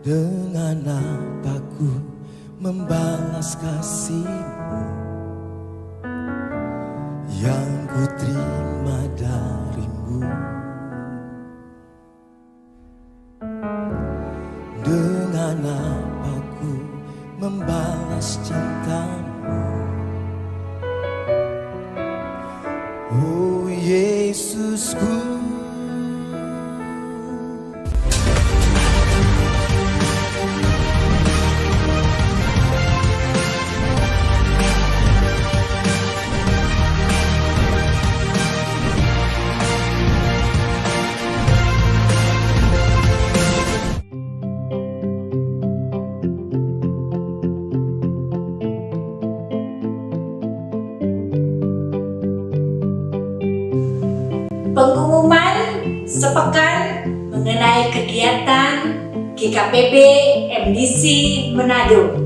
Dengan apa ku membalas kasih-Mu yang ku terima dari-Mu? Dengan apa ku membalas cinta-Mu? Oh Yesusku, Pengumuman sepekan mengenai kegiatan GKPB MDC Manado.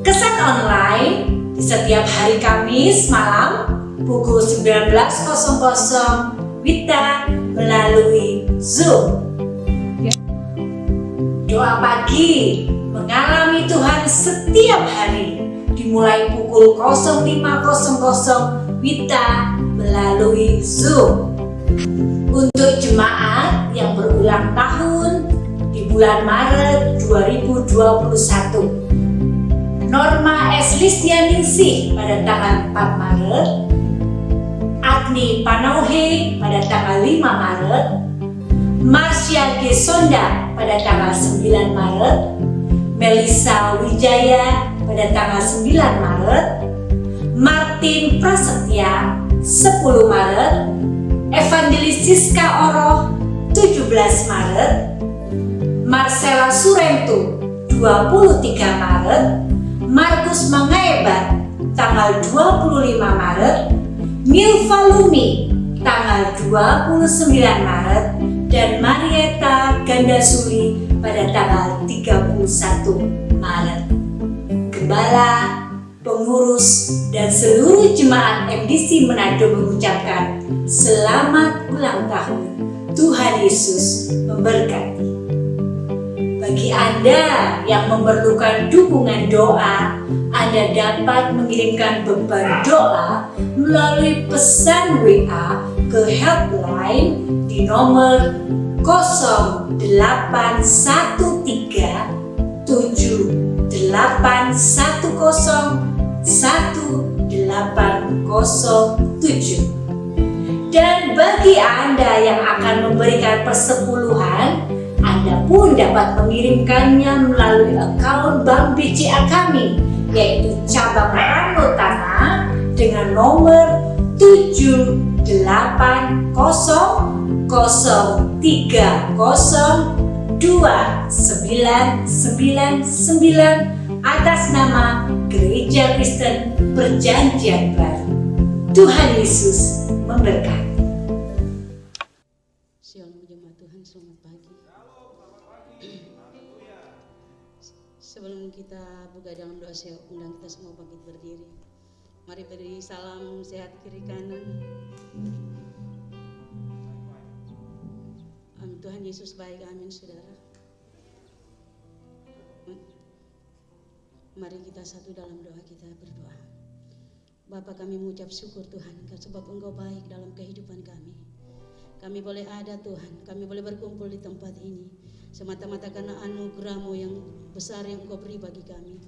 Kesan online di setiap hari Kamis malam pukul 19.00 WITA melalui Zoom. Doa pagi mengalami Tuhan setiap hari dimulai pukul 05.00 WITA melalui Zoom. Untuk jemaat yang berulang tahun di bulan Maret 2021, Norma S. Listianingsih pada tanggal 4 Maret, Agni Panauhe pada tanggal 5 Maret, Marsha G. Sonda pada tanggal 9 Maret, Melissa Wijaya pada tanggal 9 Maret, Martin Prasetya 10 Maret, Evangelis Siska Oroh 17 Maret, Marcella Surentu 23 Maret, Markus Mangaebat tanggal 25 Maret, Milva Lumi tanggal 29 Maret, dan Marieta Gandasuri pada tanggal 31 Maret. Gembala, pengurus, dan seluruh jemaat MDC Manado mengucapkan selamat ulang tahun. Tuhan Yesus memberkati. Bagi Anda yang memerlukan dukungan doa, Anda dapat mengirimkan beban doa melalui pesan WA ke helpline di nomor 08101807. Dan bagi Anda yang akan memberikan persepuluhan, Anda pun dapat mengirimkannya melalui akun Bank BCA kami, yaitu cabang Ranotana dengan nomor 7808302999 atas nama Gereja Kristen Perjanjian Baru. Tuhan Yesus memberkati. Shalom jemaat Tuhan, selamat pagi. Sebelum kita buka dalam doa, saya undang kita semua bangkit berdiri. Mari beri salam sehat kiri kanan. Amin. Tuhan Yesus baik, amin saudara. Mari kita satu dalam doa, kita berdoa. Bapa, kami mengucap syukur Tuhan, sebab Engkau baik dalam kehidupan kami. Kami boleh ada Tuhan, kami boleh berkumpul di tempat ini semata-mata karena anugerah-Mu yang besar yang Engkau beri bagi kami.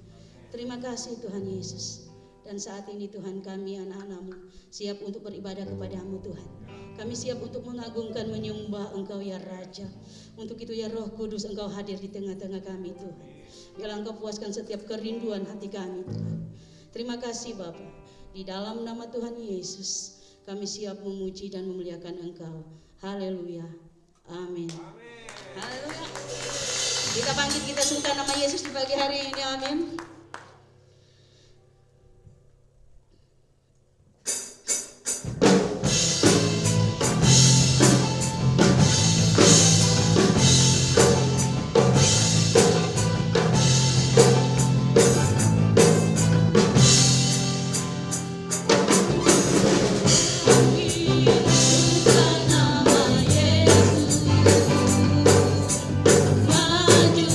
Terima kasih Tuhan Yesus. Dan saat ini Tuhan, kami anak-anak-Mu siap untuk beribadah kepada-Mu Tuhan. Kami siap untuk mengagungkan, menyembah Engkau ya Raja. Untuk itu ya Roh Kudus, Engkau hadir di tengah-tengah kami Tuhan. Biarlah Engkau puaskan setiap kerinduan hati kami Tuhan. Terima kasih Bapa. Di dalam nama Tuhan Yesus, kami siap memuji dan memuliakan Engkau. Haleluya. Amin. Haleluya. Kita bangkit, kita sungkan nama Yesus di pagi hari ini. Amin. Maju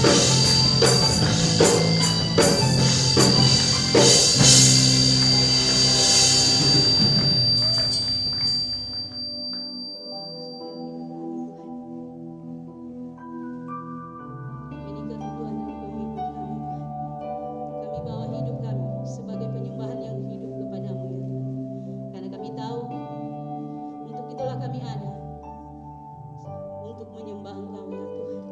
Ini kerinduan dan komitmen kami, Tuhan. Kami bawa hidup kami sebagai penyembahan yang hidup kepadamu, ya Tuhan. Karena kami tahu untuk itulah kami ada, untuk menyembah Engkau, ya Tuhan.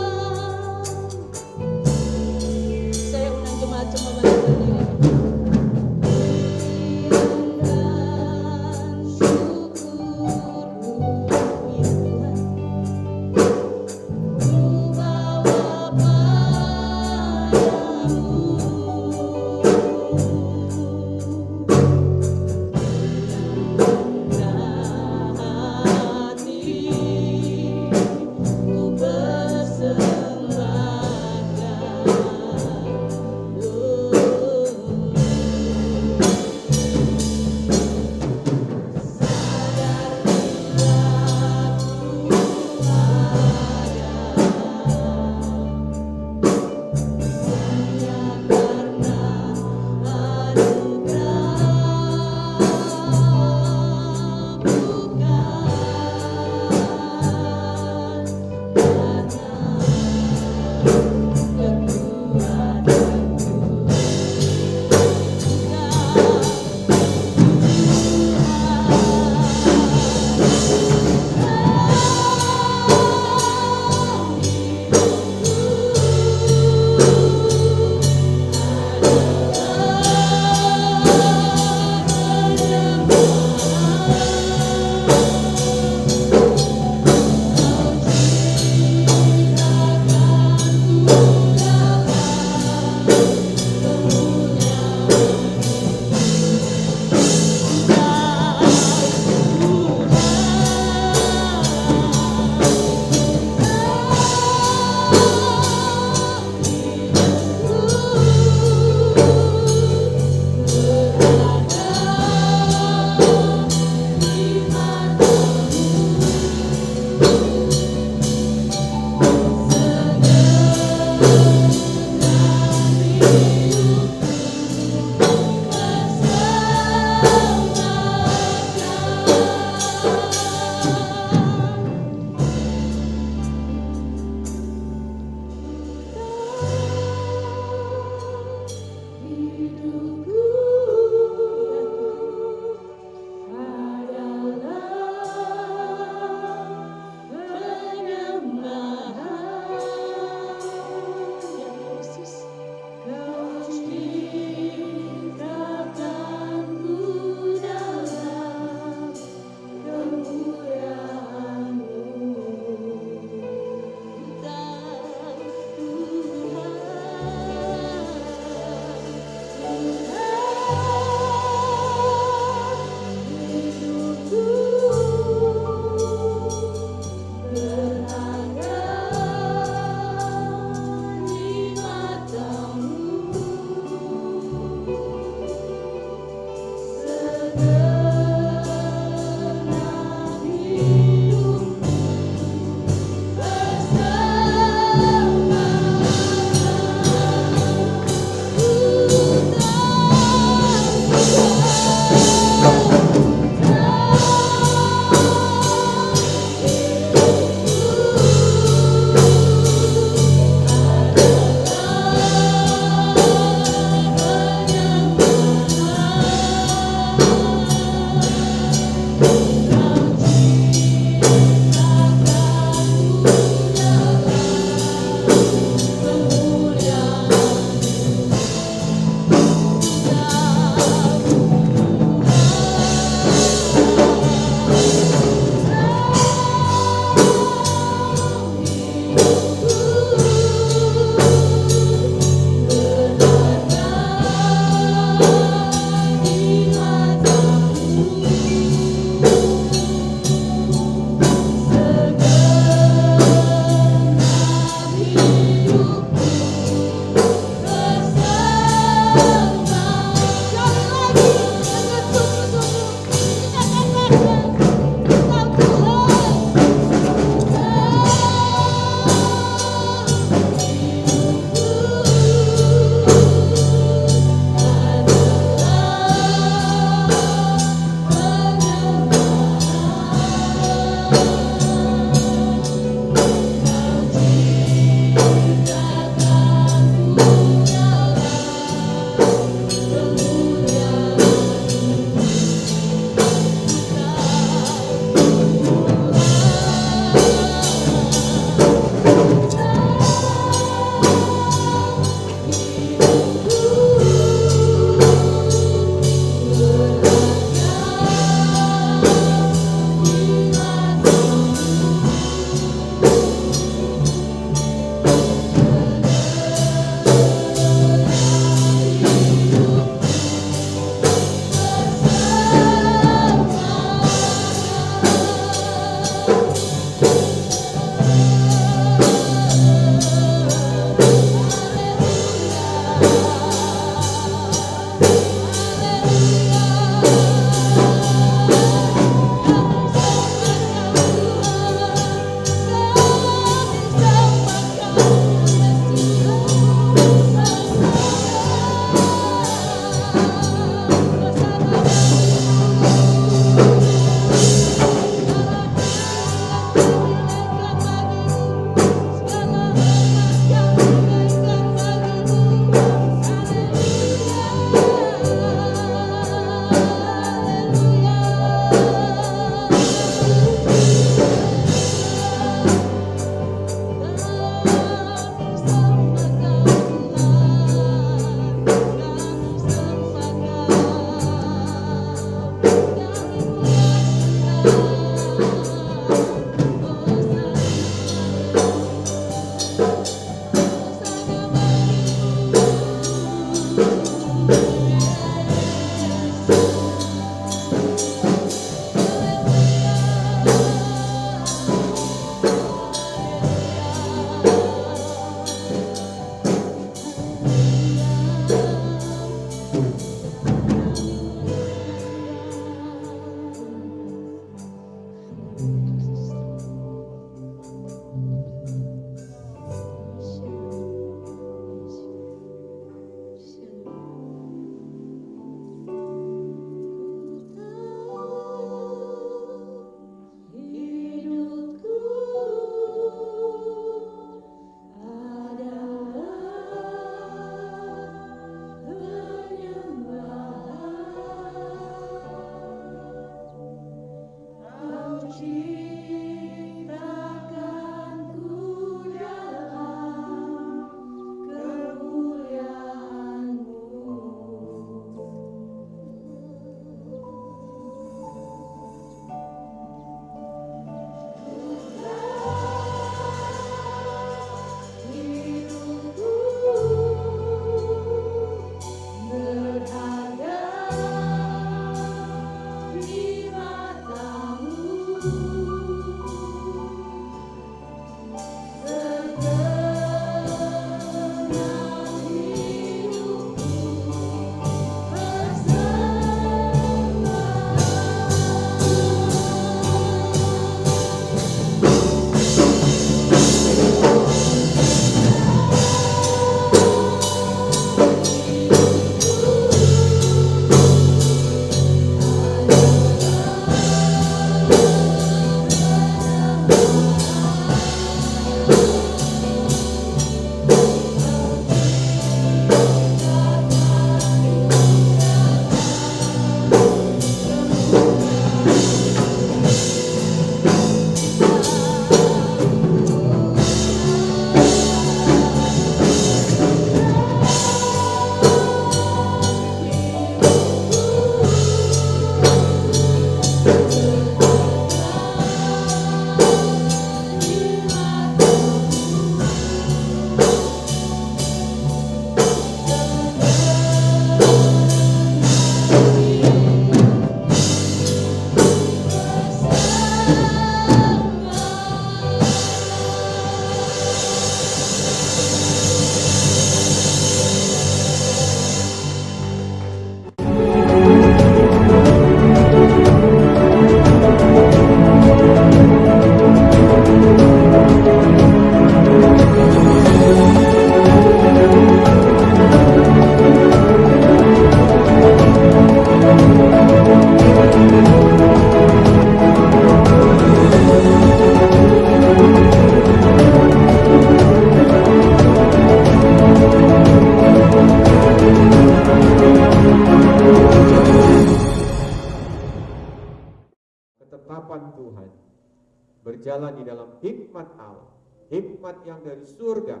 Hikmat yang dari surga,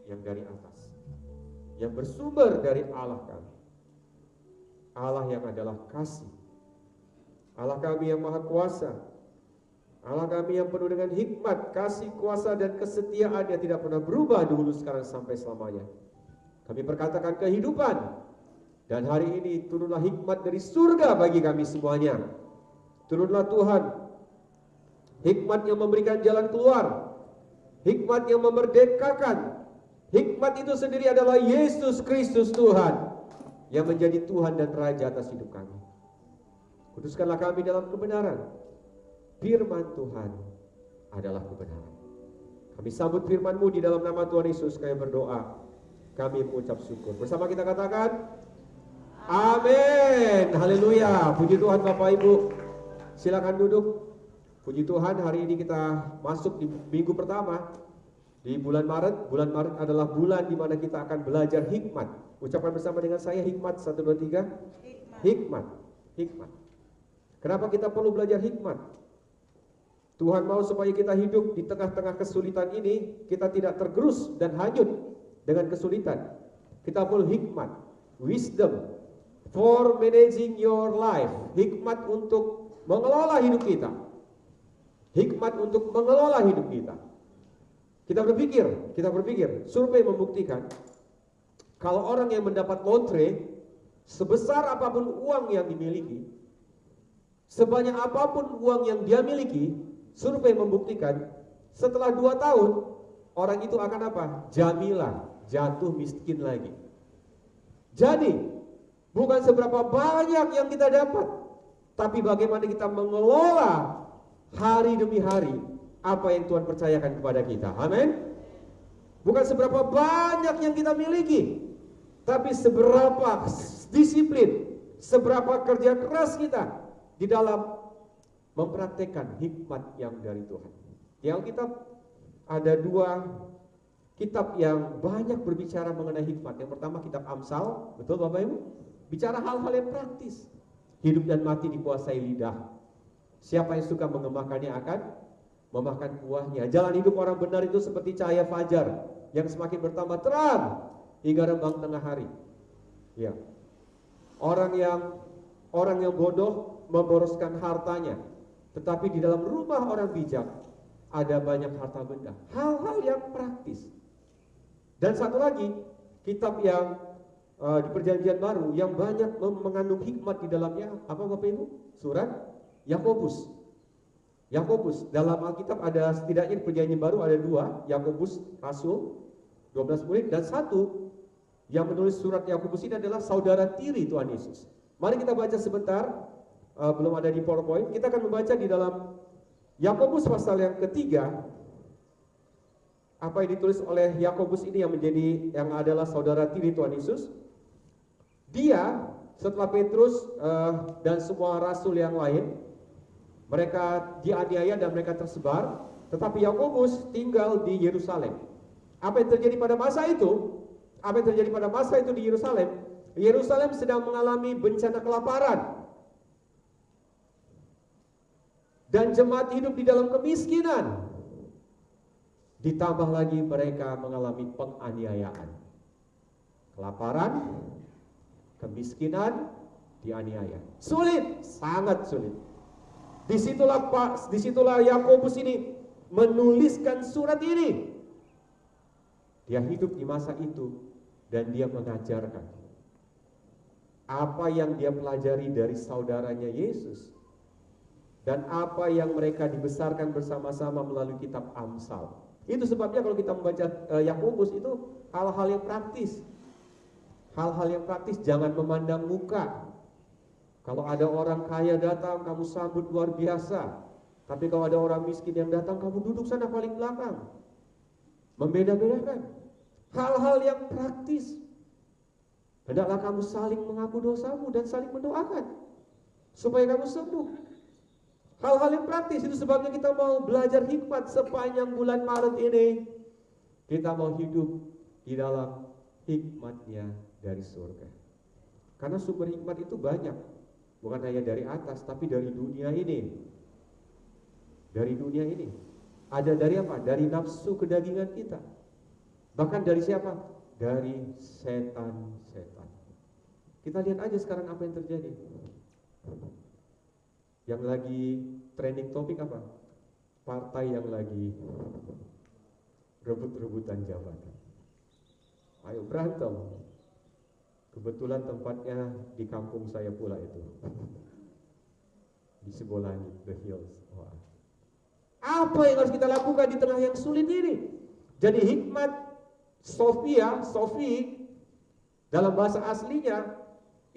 yang dari atas, yang bersumber dari Allah kami. Allah yang adalah kasih, Allah kami yang maha kuasa, Allah kami yang penuh dengan hikmat, kasih, kuasa, dan kesetiaan yang tidak pernah berubah dulu, sekarang, sampai selamanya. Kami perkatakan kehidupan. Dan hari ini turunlah hikmat dari surga bagi kami semuanya. Turunlah Tuhan, hikmat yang memberikan jalan keluar, hikmat yang memerdekakan. Hikmat itu sendiri adalah Yesus Kristus Tuhan, yang menjadi Tuhan dan Raja atas hidup kami. Kuduskanlah kami dalam kebenaran. Firman Tuhan adalah kebenaran. Kami sambut firman-Mu di dalam nama Tuhan Yesus. Kami berdoa, kami mengucap syukur. Bersama kita katakan, amin. Haleluya. Puji Tuhan Bapak Ibu. Silakan duduk. Puji Tuhan, hari ini kita masuk di minggu pertama di bulan Maret. Bulan Maret adalah bulan di mana kita akan belajar hikmat. Ucapkan bersama dengan saya hikmat. 1, 2, 3. Hikmat. Hikmat. Kenapa kita perlu belajar hikmat? Tuhan mau supaya kita hidup di tengah-tengah kesulitan ini, kita tidak tergerus dan hanyut dengan kesulitan. Kita perlu hikmat, wisdom for managing your life. Hikmat untuk mengelola hidup kita. Hikmat untuk mengelola hidup kita. Kita berpikir, survei membuktikan kalau orang yang mendapat lotre, sebesar apapun uang yang dimiliki, sebanyak apapun uang yang dia miliki, survei membuktikan setelah 2 tahun orang itu akan apa? Jamilah, jatuh miskin lagi. Jadi bukan seberapa banyak yang kita dapat, tapi bagaimana kita mengelola hari demi hari apa yang Tuhan percayakan kepada kita. Amin. Bukan seberapa banyak yang kita miliki, tapi seberapa disiplin, seberapa kerja keras kita di dalam mempraktekkan hikmat yang dari Tuhan. Di Alkitab ada 2 kitab yang banyak berbicara mengenai hikmat. Yang pertama kitab Amsal, betul Bapak Ibu? Bicara hal-hal yang praktis. Hidup dan mati dikuasai lidah. Siapa yang suka mengemakannya akan memakan buahnya. Jalan hidup orang benar itu seperti cahaya fajar yang semakin bertambah terang hingga rembang tengah hari. Ya. Orang yang bodoh memboroskan hartanya, tetapi di dalam rumah orang bijak ada banyak harta benda. Hal-hal yang praktis. Dan satu lagi, kitab yang di Perjanjian Baru yang banyak mengandung hikmat di dalamnya, apa Bapak Ibu? Surat Yakobus. Yakobus dalam Alkitab ada setidaknya di Perjanjian Baru ada 2, Yakobus Rasul 12 murid, dan 1 yang menulis surat Yakobus ini adalah saudara tiri Tuhan Yesus. Mari kita baca sebentar, belum ada di PowerPoint. Kita akan membaca di dalam Yakobus pasal yang ketiga. Apa yang ditulis oleh Yakobus ini yang adalah saudara tiri Tuhan Yesus. Dia setelah Petrus dan semua rasul yang lain, mereka dianiaya dan mereka tersebar, tetapi Yakobus tinggal di Yerusalem. Apa yang terjadi pada masa itu? Apa yang terjadi pada masa itu di Yerusalem? Yerusalem sedang mengalami bencana kelaparan. Dan jemaat hidup di dalam kemiskinan. Ditambah lagi mereka mengalami penganiayaan. Kelaparan, kemiskinan, dianiaya. Sulit, sangat sulit. Disitulah Yakobus ini menuliskan surat ini. Dia hidup di masa itu dan dia mengajarkan apa yang dia pelajari dari saudaranya Yesus dan apa yang mereka dibesarkan bersama-sama melalui kitab Amsal. Itu sebabnya kalau kita membaca Yakobus itu hal-hal yang praktis. Hal-hal yang praktis, jangan memandang muka. Kalau ada orang kaya datang, kamu sambut luar biasa. Tapi kalau ada orang miskin yang datang, kamu duduk sana paling belakang. Membeda-bedakan. Hal-hal yang praktis. Hendaklah kamu saling mengaku dosamu dan saling mendoakan supaya kamu sembuh. Hal-hal yang praktis, itu sebabnya kita mau belajar hikmat sepanjang bulan Maret ini. Kita mau hidup di dalam hikmatnya dari surga. Karena sumber hikmat itu banyak. Bukan hanya dari atas, tapi dari dunia ini. Dari dunia ini. Ada dari apa? Dari nafsu kedagingan kita. Bahkan dari siapa? Dari setan-setan. Kita lihat aja sekarang apa yang terjadi. Yang lagi trending topik apa? Partai yang lagi rebut-rebutan jabatan. Ayo berantem. Kebetulan tempatnya di kampung saya pula itu. Di Sibolangit, The Hills. Wah. Apa yang harus kita lakukan di tengah yang sulit ini? Jadi hikmat Sofi dalam bahasa aslinya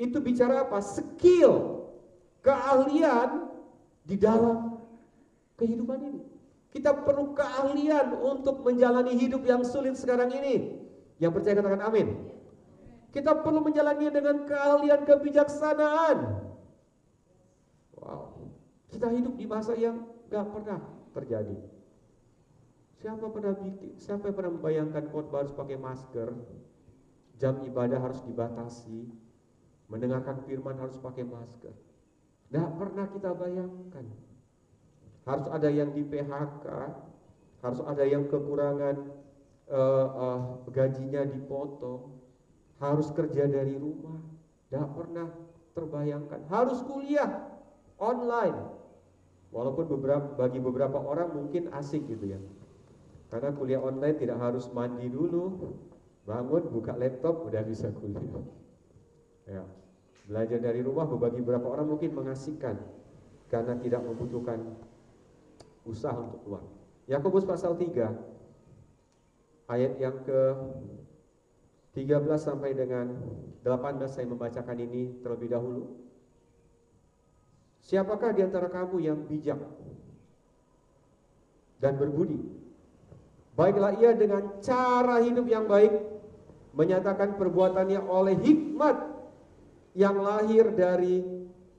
itu bicara apa? Skill, keahlian di dalam kehidupan ini. Kita perlu keahlian untuk menjalani hidup yang sulit sekarang ini. Yang percaya katakan amin. Kita perlu menjalani dengan keahlian kebijaksanaan. Wow. Kita hidup di masa yang gak pernah terjadi. Siapa yang pernah membayangkan khotbah harus pakai masker, jam ibadah harus dibatasi, mendengarkan firman harus pakai masker. Gak pernah kita bayangkan. Harus ada yang di PHK, harus ada yang kekurangan gajinya dipotong, harus kerja dari rumah. Gak pernah terbayangkan. Harus kuliah online. Walaupun bagi beberapa orang mungkin asik gitu ya. Karena kuliah online tidak harus mandi dulu, bangun, buka laptop, udah bisa kuliah. Ya. Belajar dari rumah bagi beberapa orang mungkin mengasihkan karena tidak membutuhkan usaha untuk keluar. Yakobus pasal 3 ayat yang ke 13 sampai dengan 18 saya membacakan ini terlebih dahulu. Siapakah di antara kamu yang bijak dan berbudi? Baiklah ia dengan cara hidup yang baik menyatakan perbuatannya oleh hikmat yang lahir dari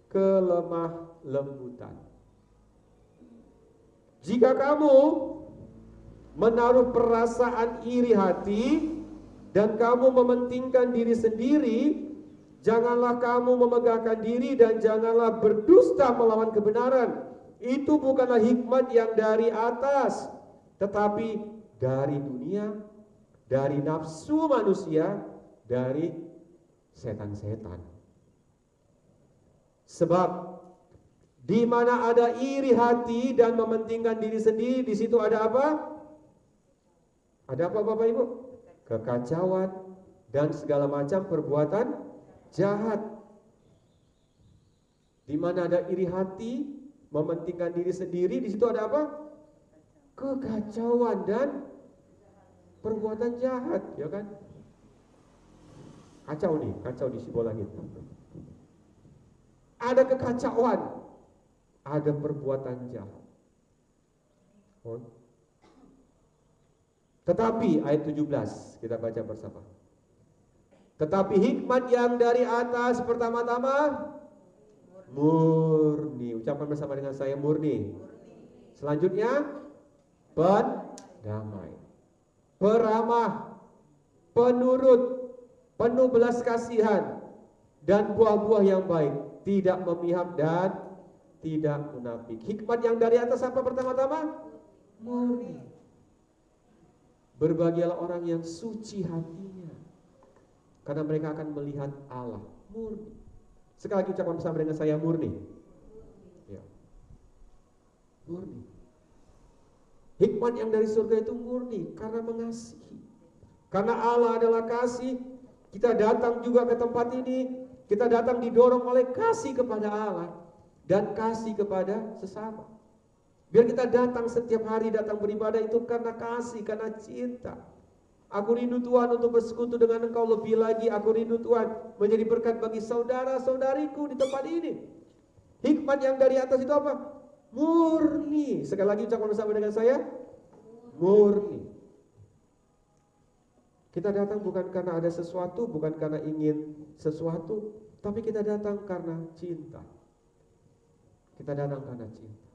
kelemah lembutan. Jika kamu menaruh perasaan iri hati dan kamu mementingkan diri sendiri, janganlah kamu memegahkan diri dan janganlah berdusta melawan kebenaran. Itu bukanlah hikmat yang dari atas, tetapi dari dunia, dari nafsu manusia, dari setan-setan. Sebab di mana ada iri hati dan mementingkan diri sendiri, di situ ada apa? Ada apa Bapak Ibu? Kekacauan dan segala macam perbuatan jahat. Di mana ada iri hati, mementingkan diri sendiri, di situ ada apa? Kekacauan dan perbuatan jahat, ya kan? Kacau di Sibolangit. Ada kekacauan, ada perbuatan jahat. Tetapi ayat 17 kita baca bersama. Tetapi hikmat yang dari atas pertama-tama murni. Ucapan bersama dengan saya murni. Selanjutnya pendamai, peramah, penurut, penuh belas kasihan dan buah-buah yang baik, tidak memihak dan tidak munafik. Hikmat yang dari atas apa pertama-tama? Murni. Berbahagialah orang yang suci hatinya, karena mereka akan melihat Allah. Murni. Sekali lagi ucapan bersama dengan saya murni. Ya. Murni. Hikmat yang dari surga itu murni karena mengasihi. Karena Allah adalah kasih, kita datang juga ke tempat ini, kita datang didorong oleh kasih kepada Allah dan kasih kepada sesama. Biar kita datang setiap hari, datang beribadah itu karena kasih, karena cinta. Aku rindu Tuhan untuk bersekutu dengan Engkau lebih lagi. Aku rindu Tuhan menjadi berkat bagi saudara-saudariku di tempat ini. Hikmat yang dari atas itu apa? Murni. Sekali lagi ucapkan bersama dengan saya, murni. Kita datang bukan karena ada sesuatu, bukan karena ingin sesuatu, tapi kita datang karena cinta. Kita datang karena cinta.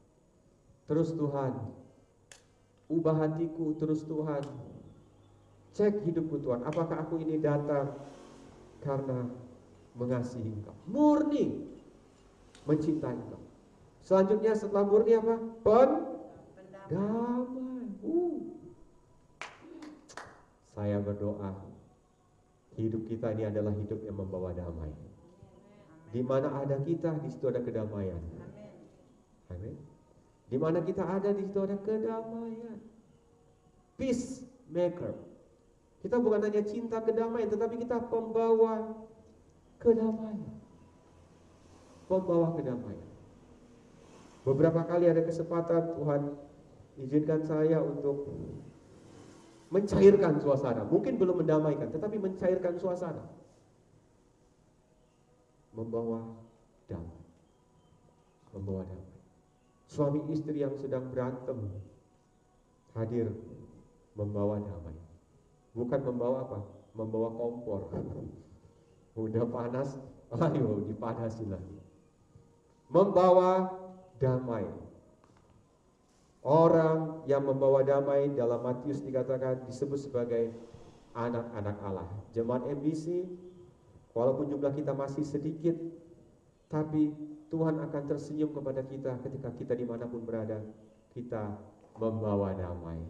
Terus Tuhan, ubah hatiku. Terus Tuhan, cek hidupku Tuhan, apakah aku ini datang karena mengasihi Engkau, murni mencintai Engkau. Selanjutnya setelah murni apa? Pendamai. Saya berdoa, hidup kita ini adalah hidup yang membawa damai. Di mana ada kita, di situ ada kedamaian. Amin. Di mana kita ada, di situ ada kedamaian. Peacemaker. Kita bukan hanya cinta kedamaian, tetapi kita pembawa kedamaian. Pembawa kedamaian. Beberapa kali ada kesempatan Tuhan izinkan saya untuk mencairkan suasana. Mungkin belum mendamaikan, tetapi mencairkan suasana. Membawa damai. Membawa damai. Suami istri yang sedang berantem hadir membawa damai. Bukan membawa apa? Membawa kompor. Udah panas, ayo dipanasin lagi. Membawa damai. Orang yang membawa damai dalam Matius dikatakan disebut sebagai anak-anak Allah. Jemaat MBC, walaupun jumlah kita masih sedikit, tapi Tuhan akan tersenyum kepada kita ketika kita dimanapun berada, kita membawa damai.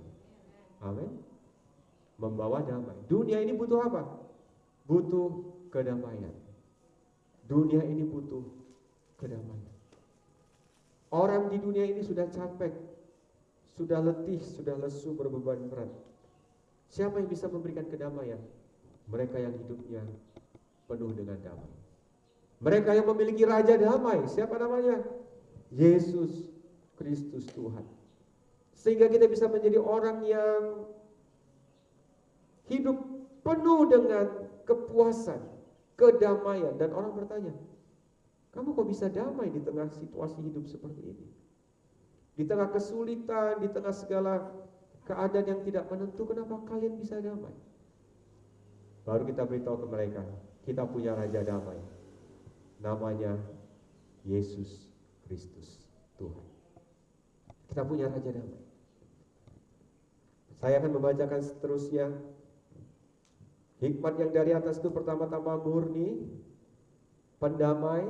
Amin. Membawa damai. Dunia ini butuh apa? Butuh kedamaian. Dunia ini butuh kedamaian. Orang di dunia ini sudah capek, sudah letih, sudah lesu, berbeban berat. Siapa yang bisa memberikan kedamaian? Mereka yang hidupnya penuh dengan damai. Mereka yang memiliki Raja Damai. Siapa namanya? Yesus Kristus Tuhan. Sehingga kita bisa menjadi orang yang hidup penuh dengan kepuasan, kedamaian. Dan orang bertanya, kamu kok bisa damai di tengah situasi hidup seperti ini? Di tengah kesulitan, di tengah segala keadaan yang tidak menentu, kenapa kalian bisa damai? Baru kita beritahu ke mereka, kita punya Raja Damai. Namanya Yesus Kristus Tuhan. Kita punya Raja Damai. Saya akan membacakan seterusnya. Hikmat yang dari atas itu pertama-tama murni, pendamai,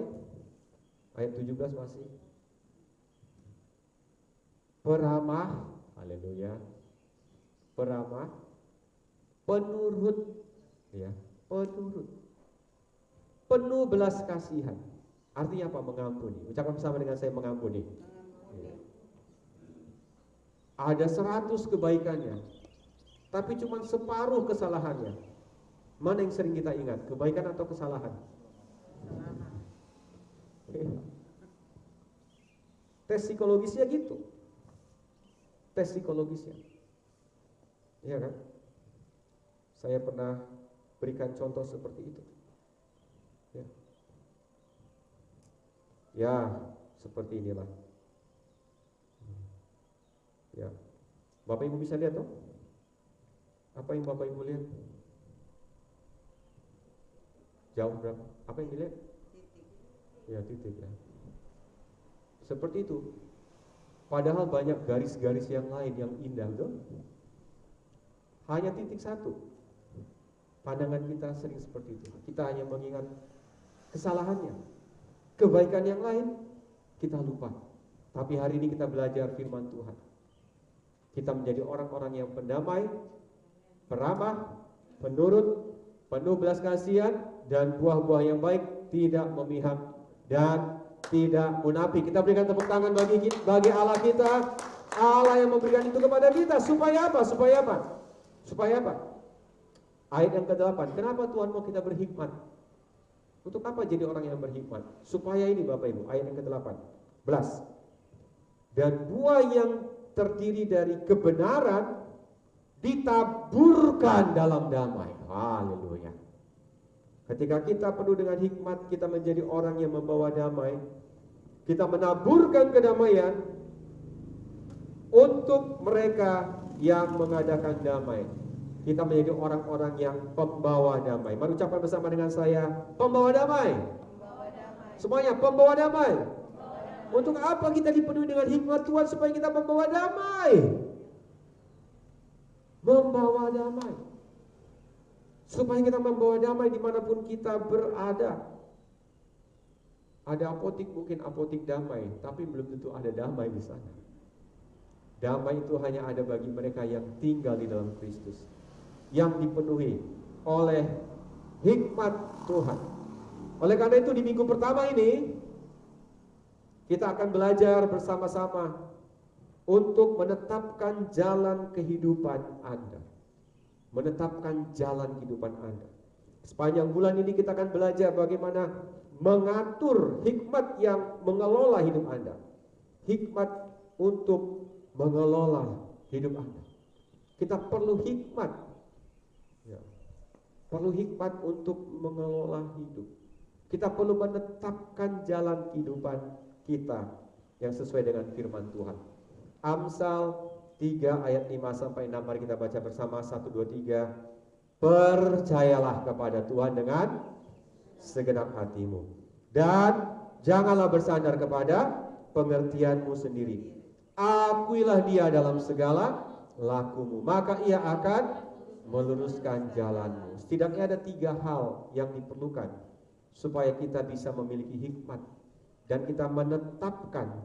ayat 17 masih. Peramah, haleluya. Peramah, penurut, ya, penurut. Penuh belas kasihan. Artinya apa? Mengampuni. Ucapkan bersama dengan saya, mengampuni. Ya. Ada 100 kebaikannya, tapi cuma separuh kesalahannya. Mana yang sering kita ingat? Kebaikan atau kesalahan? Tes psikologisnya gitu. Tes psikologisnya. Iya kan? Saya pernah berikan contoh seperti itu. Ya, ya seperti inilah. Ya, Bapak Ibu bisa lihat toh? Apa yang Bapak Ibu lihat? Jauh berapa? Apa yang dilihat? Ya, titik ya. Seperti itu. Padahal banyak garis-garis yang lain yang indah tuh. Hanya titik satu. Pandangan kita sering seperti itu. Kita hanya mengingat kesalahannya. Kebaikan yang lain kita lupa. Tapi hari ini kita belajar firman Tuhan. Kita menjadi orang-orang yang pendamai, peramah, penurut, penuh belas kasihan, dan buah-buah yang baik, tidak memihak dan tidak munafik. Kita berikan tepuk tangan bagi Allah kita, Allah yang memberikan itu kepada kita. Supaya apa? Supaya apa? Supaya apa? Ayat yang ke-8. Kenapa Tuhan mau kita berhikmat? Untuk apa jadi orang yang berhikmat? Supaya ini Bapak Ibu, ayat yang ke-8. Belas. Dan buah yang terdiri dari kebenaran ditaburkan dalam damai. Haleluya. Ketika kita penuh dengan hikmat, kita menjadi orang yang membawa damai. Kita menaburkan kedamaian untuk mereka yang mengadakan damai. Kita menjadi orang-orang yang pembawa damai. Mari ucapkan bersama dengan saya, pembawa damai. Semuanya, pembawa damai. Untuk apa kita dipenuhi dengan hikmat Tuhan? Supaya kita membawa damai. Membawa damai. Supaya kita membawa damai dimanapun kita berada. Ada apotik, mungkin apotik damai, tapi belum tentu ada damai di sana. Damai itu hanya ada bagi mereka yang tinggal di dalam Kristus, yang dipenuhi oleh hikmat Tuhan. Oleh karena itu di minggu pertama ini kita akan belajar bersama-sama untuk menetapkan jalan kehidupan Anda. Menetapkan jalan kehidupan Anda. Sepanjang bulan ini kita akan belajar bagaimana mengatur hikmat yang mengelola hidup Anda. Hikmat untuk mengelola hidup Anda. Kita perlu hikmat. Ya. Perlu hikmat untuk mengelola hidup. Kita perlu menetapkan jalan kehidupan kita yang sesuai dengan firman Tuhan. Amsal 3 ayat 5 sampai 6, mari kita baca bersama. 1, 2, 3. Percayalah kepada Tuhan dengan segenap hatimu, dan janganlah bersandar kepada pengertianmu sendiri. Akuilah Dia dalam segala lakumu, maka Ia akan meluruskan jalanmu. Setidaknya ada 3 hal yang diperlukan supaya kita bisa memiliki hikmat dan kita menetapkan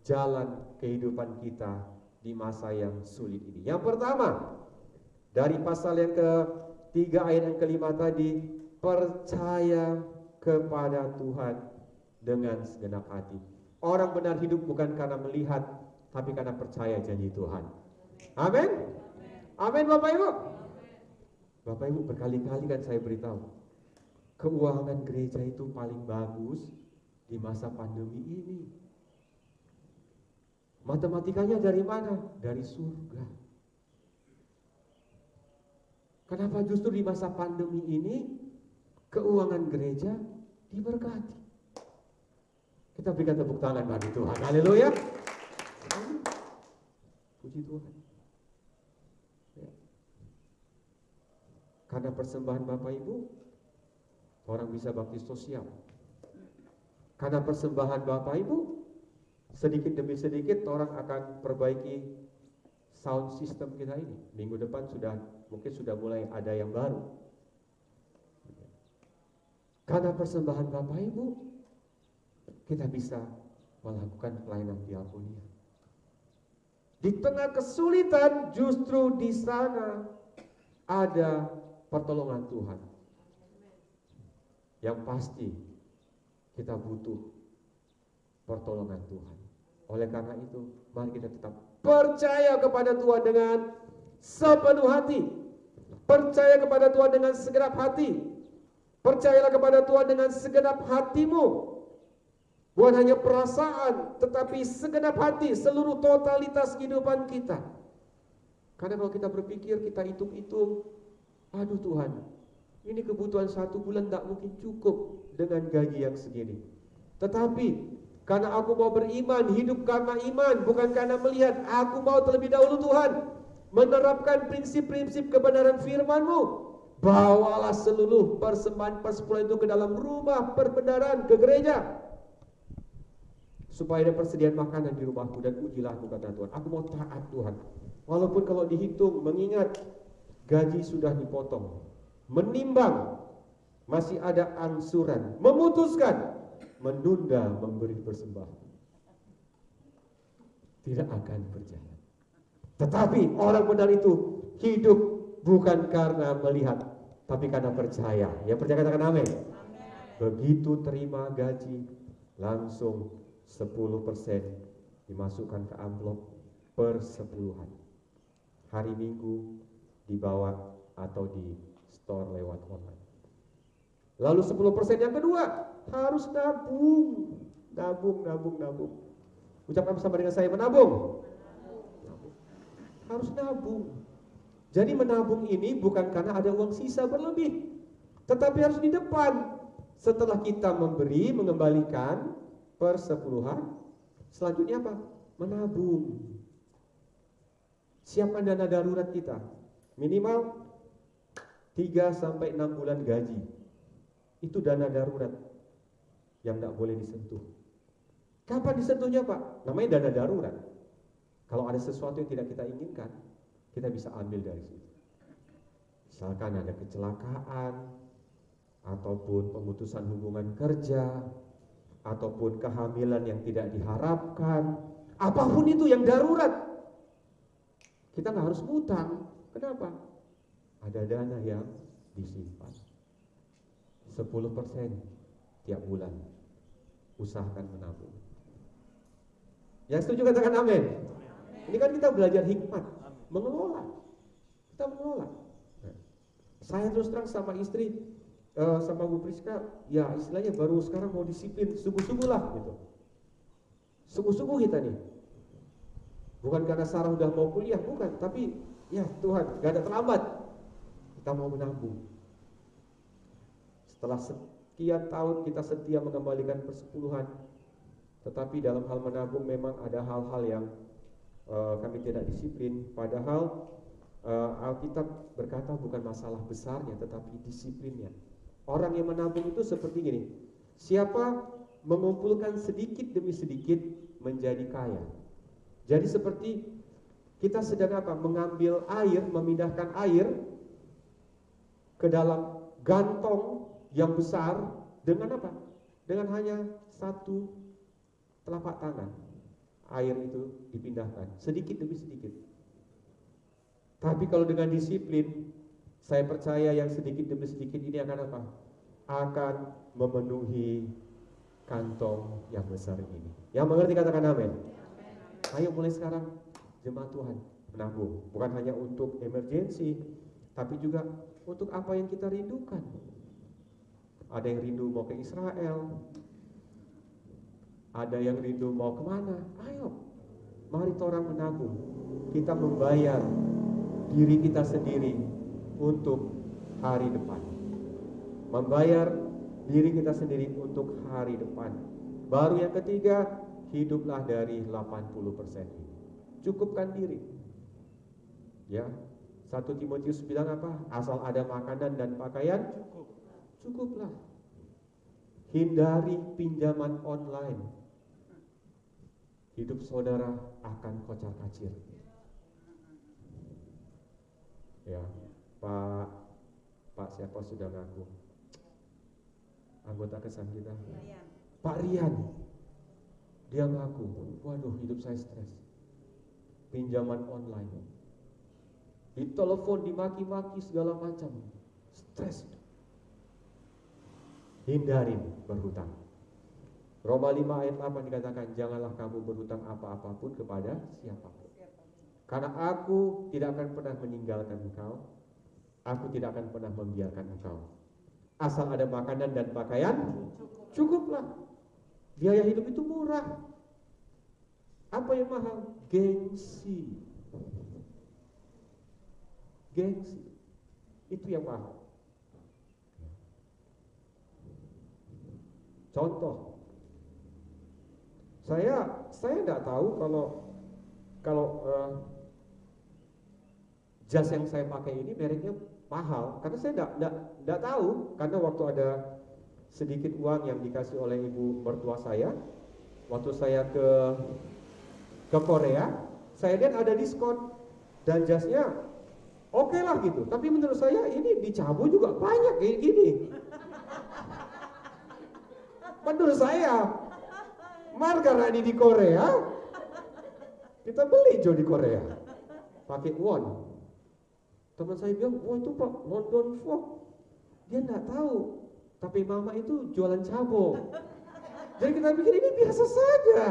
jalan kehidupan kita di masa yang sulit ini. Yang pertama, dari pasal yang ke-3 ayat yang ke-5 tadi, percaya kepada Tuhan dengan segenap hati. Orang benar hidup bukan karena melihat, tapi karena percaya janji Tuhan. Amin. Amin Bapak Ibu. Bapak Ibu, berkali-kali kan saya beritahu, keuangan gereja itu paling bagus di masa pandemi ini. Matematikanya dari mana? Dari surga. Kenapa justru di masa pandemi ini keuangan gereja diberkati? Kita berikan tepuk tangan bagi Tuhan. Haleluya. Puji Tuhan. Ya. Karena persembahan Bapak Ibu, orang bisa bakti sosial. Karena persembahan Bapak Ibu, sedikit demi sedikit orang akan perbaiki sound system kita ini. Minggu depan mungkin sudah mulai ada yang baru. Karena persembahan Bapak Ibu, kita bisa melakukan pelayanan diakonia. Di tengah kesulitan, justru di sana ada pertolongan Tuhan. Yang pasti kita butuh pertolongan Tuhan. Oleh karena itu, mari kita tetap percaya kepada Tuhan dengan sepenuh hati. Percaya kepada Tuhan dengan segenap hati. Percayalah kepada Tuhan dengan segenap hatimu. Bukan hanya perasaan, tetapi segenap hati, seluruh totalitas kehidupan kita. Karena kalau kita berpikir, kita hitung-hitung, aduh Tuhan, ini kebutuhan 1 bulan tak mungkin cukup dengan gaji yang segini. Tetapi karena aku mau beriman, hidup karena iman, bukan karena melihat. Aku mau terlebih dahulu Tuhan menerapkan prinsip-prinsip kebenaran firman-Mu. Bawalah seluruh persembahan persepuluhan itu ke dalam rumah perbenaran, ke gereja, supaya ada persediaan makanan di rumahku, dan ujilah aku, kata Tuhan. Aku mau taat Tuhan. Walaupun kalau dihitung, mengingat gaji sudah dipotong, menimbang masih ada angsuran, memutuskan menunda memberi persembahan, tidak akan berjalan. Tetapi orang benar itu hidup bukan karena melihat, tapi karena percaya. Ya, percaya, katakan amin. Begitu terima gaji, langsung 10% dimasukkan ke amplop persepuluhan. Hari Minggu dibawa atau di store lewat online. Lalu 10% yang kedua harus nabung. Ucapkan bersama dengan saya, menabung. Harus nabung. Jadi menabung ini bukan karena ada uang sisa berlebih, tetapi harus di depan. Setelah kita memberi, mengembalikan persepuluhan, selanjutnya apa? Menabung. Siapkan dana darurat kita. Minimal 3-6 bulan gaji. Itu dana darurat yang tidak boleh disentuh. Kapan disentuhnya Pak? Namanya dana darurat. Kalau ada sesuatu yang tidak kita inginkan, kita bisa ambil dari situ. Misalkan ada kecelakaan, ataupun pemutusan hubungan kerja, ataupun kehamilan yang tidak diharapkan, apapun itu yang darurat, Kita nggak harus ngutang. Kenapa? Ada dana yang disimpan. 10% tiap bulan. Usahakan menabung. Yang setuju katakan amin. Ini kan kita belajar hikmat, mengelola. Kita mengelola. Nah, saya terus terang sama istri, sama Bu Priska, ya istilahnya baru sekarang mau disiplin, sungguh-sungguh lah gitu. Sungguh-sungguh kita nih. Bukan karena Sarah udah mau kuliah, bukan. Tapi ya Tuhan, gak ada terlambat. Kita mau menabung. Setelah sekian tahun kita setia mengembalikan persepuluhan, tetapi dalam hal menabung memang ada hal-hal yang kami tidak disiplin. Padahal Alkitab berkata bukan masalah besarnya, tetapi disiplinnya. Orang yang menabung itu seperti gini, siapa mengumpulkan sedikit demi sedikit menjadi kaya. Jadi seperti kita sedang apa? Mengambil air, memindahkan air ke dalam gantong yang besar dengan apa? Dengan hanya satu telapak tangan. Air itu dipindahkan sedikit demi sedikit. Tapi kalau dengan disiplin, saya percaya yang sedikit demi sedikit ini akan apa? Akan memenuhi kantong yang besar ini. Yang mengerti katakan amin. Ayo mulai sekarang jemaat Tuhan menabung. Bukan hanya untuk emergensi, tapi juga untuk apa yang kita rindukan. Ada yang rindu mau ke Israel, ada yang rindu mau kemana. Ayo, mari orang menabung. Kita membayar diri kita sendiri untuk hari depan. Membayar diri kita sendiri untuk hari depan. Baru yang ketiga, hiduplah dari 80% ini. Cukupkan diri. Ya, 1 Timotius bilang apa? Asal ada makanan dan pakaian, cukuplah. Hindari pinjaman online. Hidup saudara akan kocar-kacir. Ya, Pak siapa sudah ngaku? Anggota kesan kita. Pak Rian. Dia ngaku, waduh hidup saya stres. Pinjaman online. Ditelepon, dimaki-maki segala macam. Stres. Hindarin berhutang. Roma 5 ayat 8 dikatakan, janganlah kamu berhutang apa-apapun kepada siapapun. Karena aku tidak akan pernah meninggalkan engkau. Aku tidak akan pernah membiarkan engkau. Asal ada makanan dan pakaian, cukuplah. Biaya hidup itu murah. Apa yang mahal? Gengsi. Gengsi. Itu yang mahal. Contoh. Saya enggak tahu kalau jas yang saya pakai ini mereknya mahal, karena saya enggak tahu, karena waktu ada sedikit uang yang dikasih oleh ibu mertua saya, waktu saya ke Korea, saya lihat ada diskon dan jasnya oke lah gitu. Tapi menurut saya ini di Cabo juga banyak kayak gini. Menurut saya, karena ini di Korea, kita beli Jo di Korea, pakai won. Teman saya bilang, wah itu Pak London Fog. Dia nggak tahu, tapi mama itu jualan cabo. Jadi kita pikir ini biasa saja.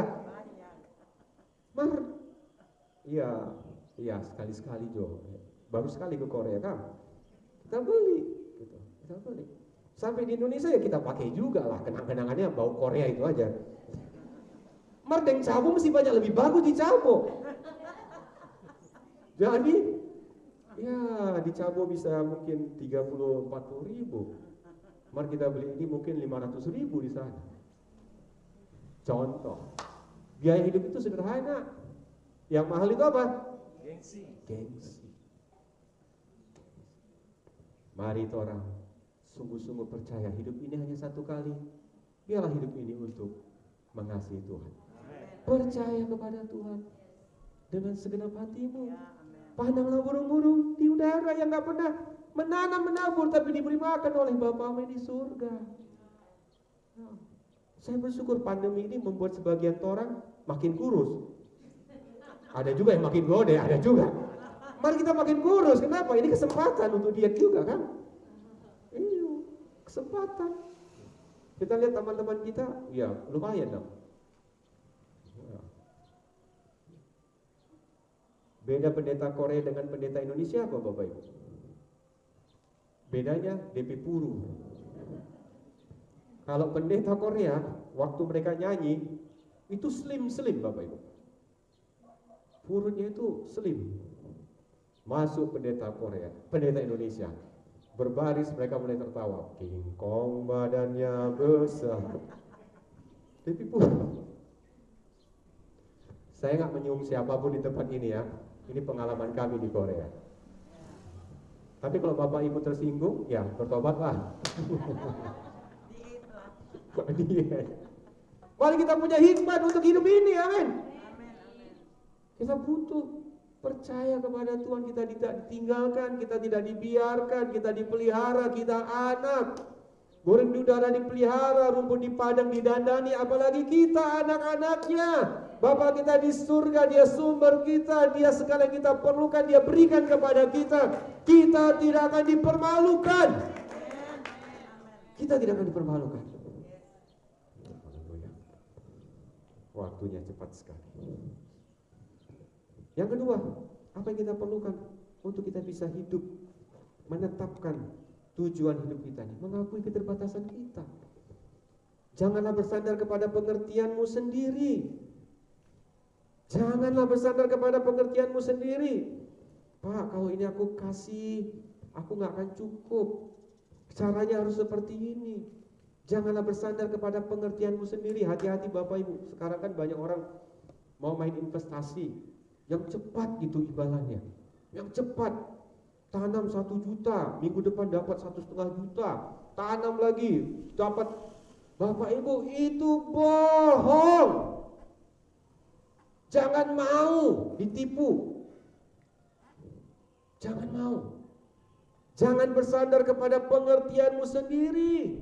Iya sekali-sekali Jo. Baru sekali ke Korea kan, kita beli, gitu. Kita beli. Sampai di Indonesia ya kita pakai juga lah, kenang-kenangannya bau Korea itu aja. Mardeng cabo mesti banyak lebih bagus di cabo. Jadi ya di cabo bisa mungkin 30-40 ribu. Mari kita beli ini mungkin 500 ribu di sana. Contoh, biaya hidup itu sederhana. Yang mahal itu apa? Gengsi. Mari orang sungguh-sungguh percaya hidup ini hanya satu kali. Biarlah hidup ini untuk mengasihi Tuhan. Percaya kepada Tuhan dengan segenap hatimu. Pandanglah burung-burung di udara yang gak pernah menanam menabur, tapi diberi makan oleh Bapamu di surga. Saya bersyukur pandemi ini membuat sebagian orang makin kurus. Ada juga yang makin gede, ada juga. Mari kita makin kurus. Kenapa? Ini kesempatan untuk diet juga kan? Iya, kesempatan. Kita lihat teman-teman kita, ya lumayan dong. Beda pendeta Korea dengan pendeta Indonesia apa Bapak Ibu? Bedanya DP Puru. Kalau pendeta Korea, waktu mereka nyanyi, itu slim Bapak Ibu. Purunya itu slim. Masuk pendeta Korea, pendeta Indonesia. Berbaris mereka mulai tertawa. King Kong badannya besar. DP Puru. Saya nggak menyinggung siapapun di tempat ini ya. Ini pengalaman kami di Korea. Tapi kalau Bapak Ibu tersinggung, ya bertobatlah. Diet. Mari kita punya hikmat untuk hidup ini, amin. Kita butuh percaya kepada Tuhan, kita tidak ditinggalkan, kita tidak dibiarkan, kita dipelihara, kita anak. Goreng di udara dipelihara, rumput di padang didandani, apalagi kita anak-anaknya. Bapa kita di surga, Dia sumber kita, Dia segala yang kita perlukan, Dia berikan kepada kita. Kita tidak akan dipermalukan. Kita tidak akan dipermalukan. Waktunya cepat sekali. Yang kedua, apa yang kita perlukan untuk kita bisa hidup, menetapkan tujuan hidup kita ini, mengakui keterbatasan kita. Janganlah bersandar kepada pengertianmu sendiri. Janganlah bersandar kepada pengertianmu sendiri. Pak, kalau ini aku kasih, aku gak akan cukup. Caranya harus seperti ini. Janganlah bersandar kepada pengertianmu sendiri. Hati-hati Bapak Ibu. Sekarang kan banyak orang mau main investasi. Yang cepat gitu imbalannya. Yang cepat. Tanam 1 juta, minggu depan dapat 1,5 juta. Tanam lagi, dapat. Bapak Ibu, itu bohong. Jangan mau ditipu. Jangan mau. Jangan bersandar kepada pengertianmu sendiri.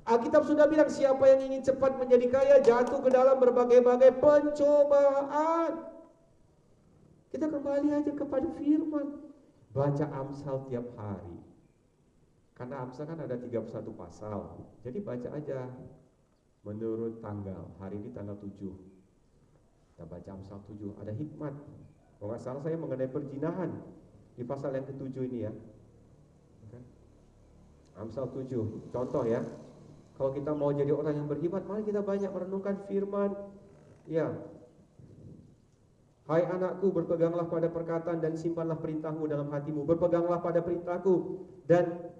Alkitab sudah bilang siapa yang ingin cepat menjadi kaya jatuh ke dalam berbagai-bagai pencobaan. Kita kembali aja kepada firman. Baca Amsal tiap hari. Karena Amsal kan ada 31 pasal. Jadi baca aja menurut tanggal. Hari ini tanggal 7. Kita baca Amsal 7. Ada hikmat. Kalau nggak salah saya mengenai perzinahan di pasal yang ke-7 ini ya. Amsal 7. Contoh ya. Kalau kita mau jadi orang yang berhikmat, mari kita banyak merenungkan firman. Ya. Hai anakku, berpeganglah pada perkataan dan simpanlah perintahmu dalam hatimu. Berpeganglah pada perintahku dan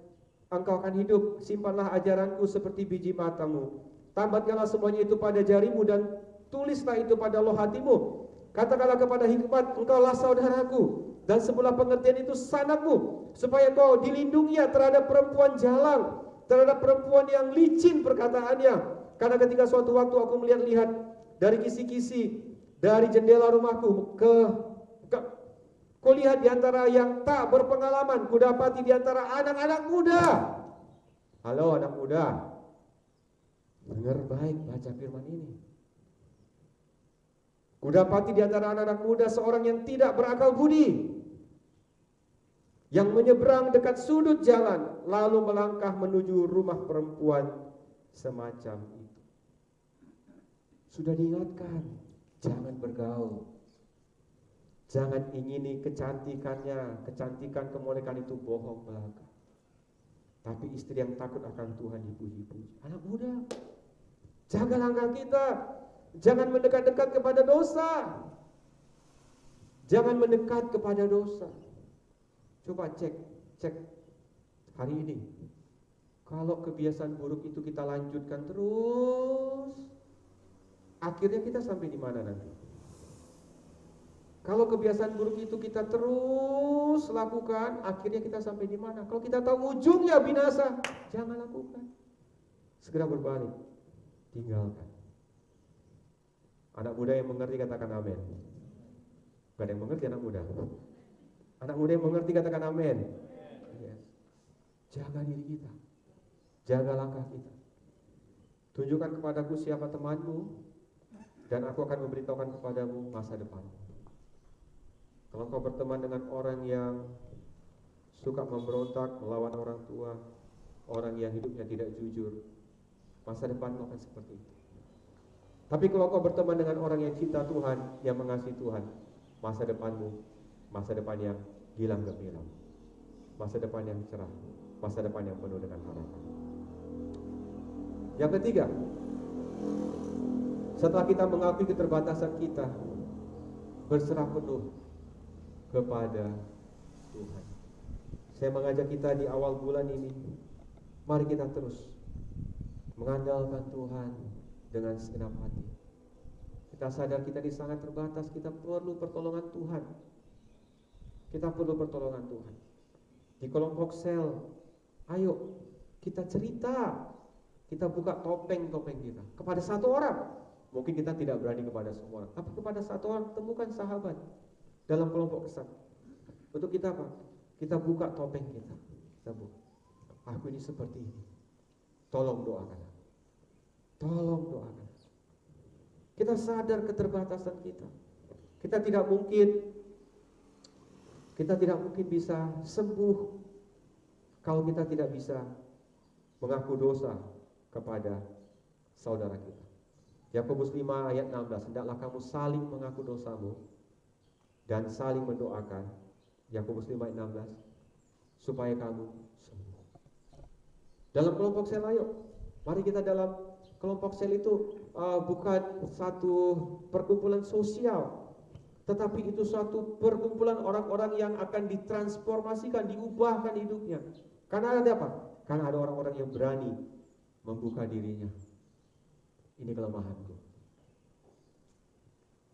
engkau akan hidup. Simpanlah ajaranku seperti biji matamu. Tambatkanlah semuanya itu pada jarimu dan tulislah itu pada loh hatimu. Katakanlah kepada hikmat, engkaulah saudaraku, dan sebelah pengertian itu sanakmu, supaya engkau dilindungi terhadap perempuan jalang, terhadap perempuan yang licin perkataannya. Karena ketika suatu waktu aku melihat-lihat dari kisi-kisi dari jendela rumahku, kulihat di antara yang tak berpengalaman, kudapati di antara anak-anak muda. Halo anak muda, dengar baik baca firman ini. Kudapati di antara anak-anak muda seorang yang tidak berakal budi, yang menyeberang dekat sudut jalan, lalu melangkah menuju rumah perempuan semacam itu. Sudah diingatkan, jangan bergaul. Jangan ingini kecantikannya. Kecantikan kemolekan itu bohong belaka. Tapi istri yang takut akan Tuhan dipuji-puji. Anak muda, jaga langkah kita. Jangan mendekat-dekat kepada dosa. Jangan mendekat kepada dosa. Coba cek hari ini. Kalau kebiasaan buruk itu kita lanjutkan terus, akhirnya kita sampai di mana nanti? Kalau kebiasaan buruk itu kita terus lakukan, akhirnya kita sampai di mana? Kalau kita tahu ujungnya binasa, jangan lakukan. Segera berbalik, tinggalkan. Anak muda yang mengerti katakan amin. Gak ada yang mengerti anak muda. Anak muda yang mengerti katakan amin. Yes. Jaga diri kita, jaga langkah kita. Tunjukkan kepadaku siapa temanmu, dan aku akan memberitahukan kepadamu masa depan. Kalau engkau berteman dengan orang yang suka memberontak, melawan orang tua, orang yang hidupnya tidak jujur, masa depanmu akan seperti itu. Tapi kalau engkau berteman dengan orang yang cinta Tuhan, yang mengasihi Tuhan, masa depanmu, masa depan yang gilang gemilang, masa depan yang cerah, masa depan yang penuh dengan harapan. Yang ketiga, setelah kita mengakui keterbatasan kita, berserah penuh kepada Tuhan. Saya mengajak kita di awal bulan ini, mari kita terus mengandalkan Tuhan dengan segenap hati. Kita sadar kita ini sangat terbatas, kita perlu pertolongan Tuhan. Kita perlu pertolongan Tuhan. Di kelompok sel, ayo kita cerita, kita buka topeng-topeng kita kepada satu orang. Mungkin kita tidak berani kepada semua orang, tapi kepada satu orang temukan sahabat dalam kelompok kesat. Untuk kita apa? Kita buka topeng kita. Kita buka. Aku ini seperti ini. Tolong doakan aku. Tolong doakan. Kita sadar keterbatasan kita. Kita tidak mungkin bisa sembuh kalau kita tidak bisa mengaku dosa kepada saudara kita. Yakobus 5 ayat 16, hendaklah kamu saling mengaku dosamu dan saling mendoakan. Yakobus 5 ayat 16, supaya kamu sembuh. Dalam kelompok sel, ayo, mari kita dalam kelompok sel itu bukan satu perkumpulan sosial, tetapi itu suatu perkumpulan orang-orang yang akan ditransformasikan, diubahkan hidupnya. Karena ada apa? Karena ada orang-orang yang berani membuka dirinya. Ini kelemahanku,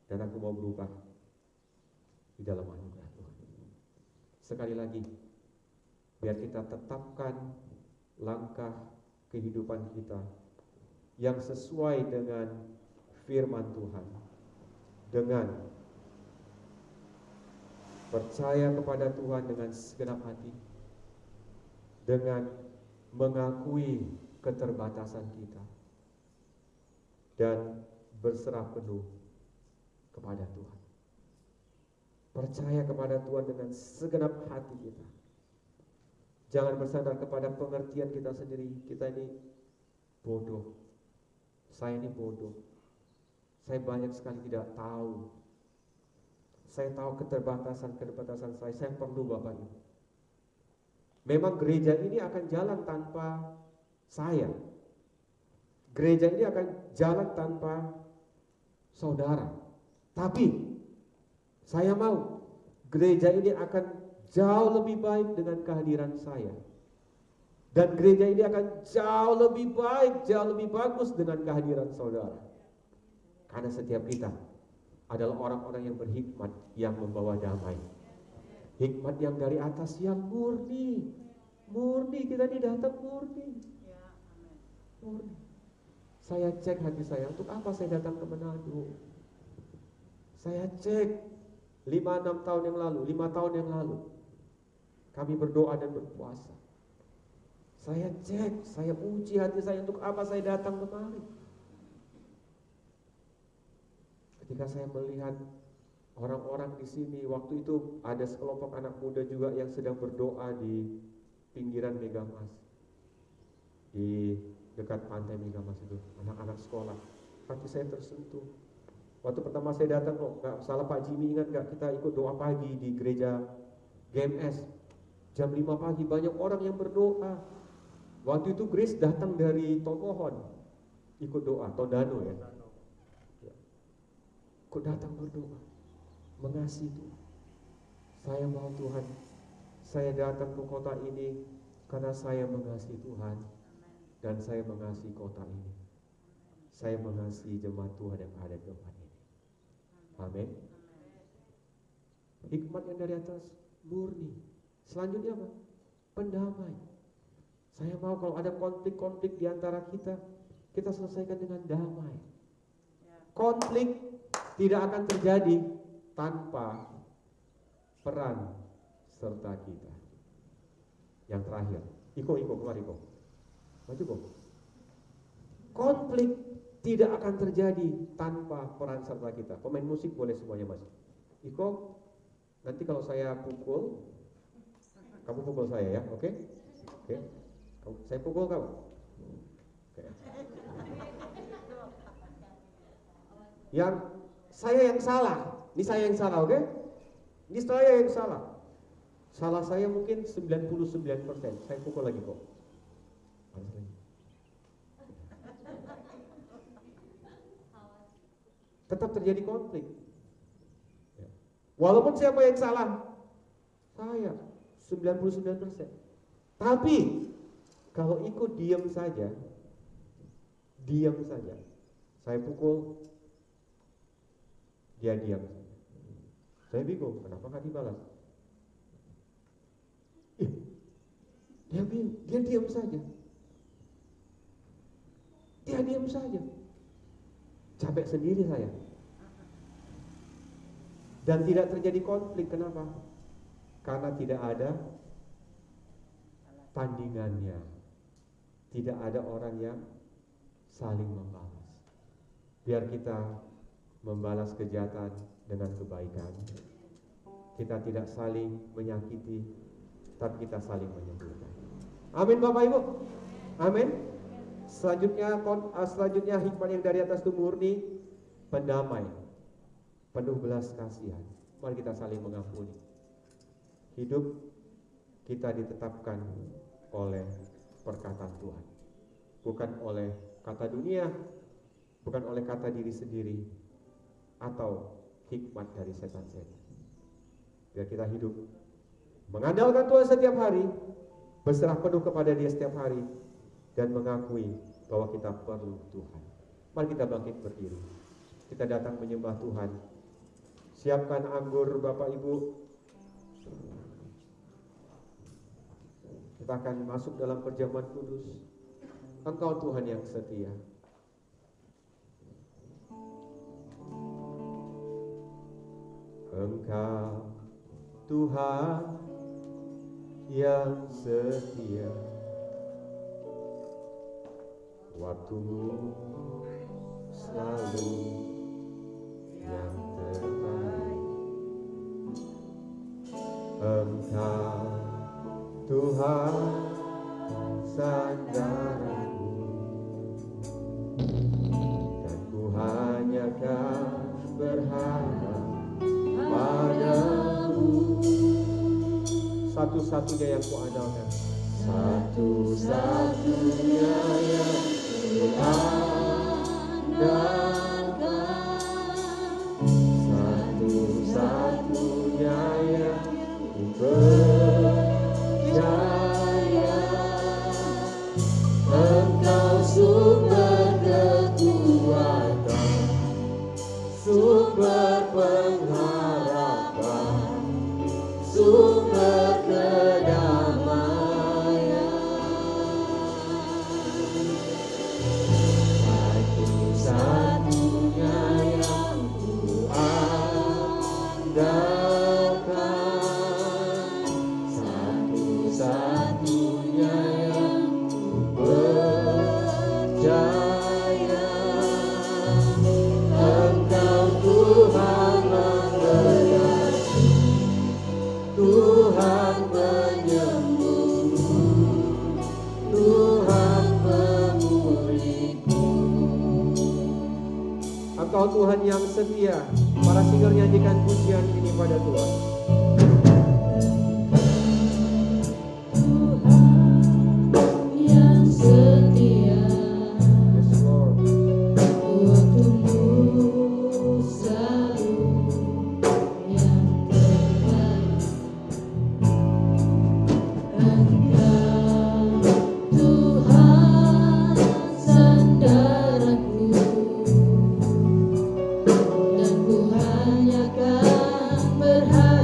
dan aku mau berubah di dalam anugerah Tuhan. Sekali lagi, biar kita tetapkan langkah kehidupan kita yang sesuai dengan firman Tuhan, dengan percaya kepada Tuhan dengan segenap hati, dengan mengakui keterbatasan kita, dan berserah penuh kepada Tuhan. Percaya kepada Tuhan dengan segenap hati kita. Jangan bersandar kepada pengertian kita sendiri. Kita ini bodoh. Saya ini bodoh. Saya banyak sekali tidak tahu. Saya tahu keterbatasan saya. Saya perlu Bapak Ibu. Memang gereja ini akan jalan tanpa saya. Gereja ini akan jalan tanpa saudara. Tapi saya mau gereja ini akan jauh lebih baik dengan kehadiran saya. Dan gereja ini akan jauh lebih baik, jauh lebih bagus dengan kehadiran saudara. Karena setiap kita adalah orang-orang yang berhikmat, yang membawa damai. Hikmat yang dari atas, yang murni. Murni, kita ini datang murni. Murni. Saya cek hati saya, untuk apa saya datang ke Manado? Saya cek 5-6 tahun yang lalu, 5 tahun yang lalu, kami berdoa dan berpuasa. Saya cek, saya uji hati saya, untuk apa saya datang kemari. Ketika saya melihat orang-orang di sini, waktu itu ada sekelompok anak muda juga yang sedang berdoa di pinggiran Megamas, di dekat pantai Megamas itu, anak-anak sekolah. Hati saya tersentuh. Waktu pertama saya datang, kok nggak salah Pak Jimmy, ingat nggak, kita ikut doa pagi di gereja GMS jam 5 pagi, banyak orang yang berdoa. Waktu itu Grace datang dari Tomohon ikut doa, Tondano ya. Kok datang berdoa, mengasihi Tuhan. Saya mau Tuhan, saya datang ke kota ini karena saya mengasihi Tuhan dan saya mengasihi kota ini. Saya mengasihi jemaat Tuhan yang ada di tempat ini. Amin. Hikmat yang dari atas, murni. Selanjutnya apa? Pendamai. Saya mau kalau ada konflik-konflik di antara kita, kita selesaikan dengan damai. Konflik tidak akan terjadi tanpa peran serta kita. Yang terakhir, Iko keluar Iko. Maju Iko. Konflik tidak akan terjadi tanpa peran serta kita. Pemain musik boleh semuanya masuk. Iko, Nanti kalau saya pukul, kamu pukul saya ya, oke? Oke. Saya pukul kamu. Oke. Yang saya yang salah. Ini saya yang salah, oke? Ini saya yang salah. Salah saya mungkin 99%. Saya pukul lagi kok. Tetap terjadi konflik. Walaupun siapa yang salah? Saya 99%. Tapi kalau ikut diam saja, saya pukul, dia diam. Saya bingung, kenapa nggak dibalas? Dia diam saja. Dia diam saja. Capek sendiri saya. Dan tidak terjadi konflik, kenapa? Karena tidak ada tandingannya. Tidak ada orang yang saling membalas. Biar kita membalas kejahatan dengan kebaikan. Kita tidak saling menyakiti, tapi kita saling menyembuhkan. Amin Bapak Ibu. Amin. Selanjutnya hikmat yang dari atas itu murni, pendamai, penuh belas kasihan. Mari kita saling mengampuni. Hidup kita ditetapkan oleh perkataan Tuhan, bukan oleh kata dunia, bukan oleh kata diri sendiri, atau hikmat dari setan-setan. Biar kita hidup mengandalkan Tuhan setiap hari, berserah penuh kepada Dia setiap hari, dan mengakui bahwa kita perlu Tuhan. Mari kita bangkit berdiri. Kita datang menyembah Tuhan. Siapkan anggur Bapak Ibu. Kita akan masuk dalam perjamuan kudus. Engkau Tuhan yang setia. Engkau Tuhan yang setia. Waktumu selalu yang terbaik. Engkau Tuhan sandaranku, dan ku hanya akan berharap padamu. Satu-satunya yang ku andalkan, satu-satunya yang ku andalkan, satu-satunya yang ku percaya. Engkau sumber kekuatan, sumber pengharapan, sumber kedamaian. Satu-satunya yang ku andalkan, satu-satunya yang ku percaya. Engkau Tuhan memberkati, Tuhan penyembuh, Tuhan pemulihku. Engkau Tuhan yang setia. Para singer nyanyikan pujian ini pada Tuhan. Yang setia, Yes Lord. waktumu selalu yang terbaik. Engkau Tuhan sandaranku, dan ku hanya akan berharap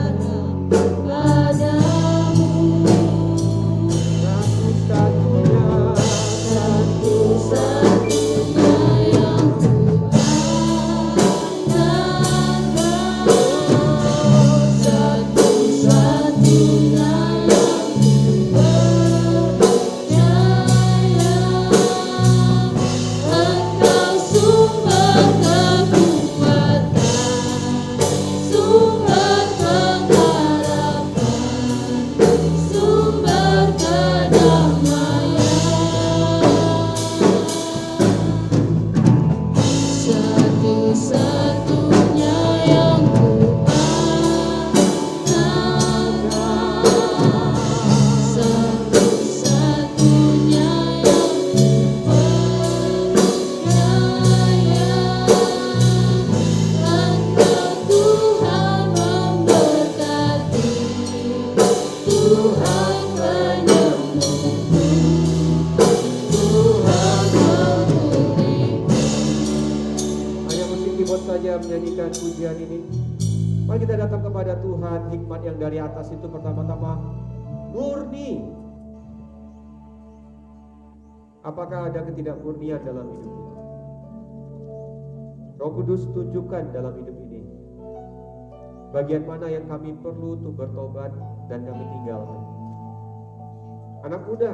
Hanya musik keyboard saja menyanyikan pujian ini. Mari kita datang kepada Tuhan. Hikmat yang dari atas itu pertama-tama murni. Apakah ada ketidakmurnian dalam hidup kita? Roh Kudus tunjukkan dalam hidup ini bagian mana yang kami perlu untuk bertobat dan kami tinggalkan. Anak muda,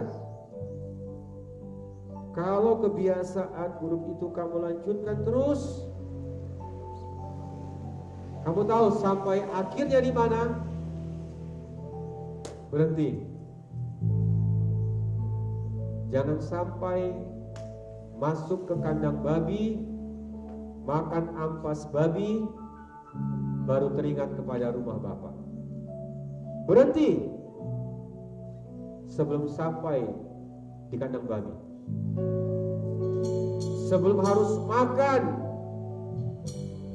kalau kebiasaan buruk itu kamu lanjutkan terus, kamu tahu sampai akhirnya di mana? Berhenti. Jangan sampai masuk ke kandang babi, makan ampas babi, baru teringat kepada rumah Bapa. Berhenti sebelum sampai di kandang babi. Sebelum harus makan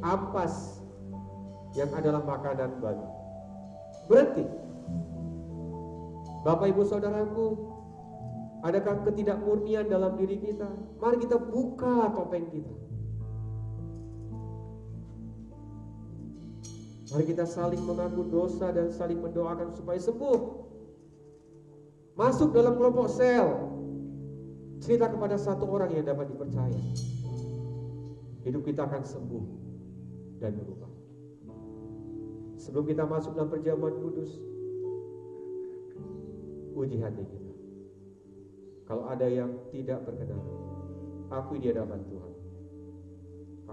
ampas yang adalah makanan babi. Berhenti. Bapak Ibu Saudaraku, adakah ketidakmurnian dalam diri kita? Mari kita buka topeng kita. Mari kita saling mengaku dosa dan saling mendoakan supaya sembuh. Masuk dalam kelompok sel. Cerita kepada satu orang yang dapat dipercaya. Hidup kita akan sembuh dan berubah. Sebelum kita masuk dalam perjamuan kudus, uji hati kita. Kalau ada yang tidak berkenan, akui di hadapan Tuhan.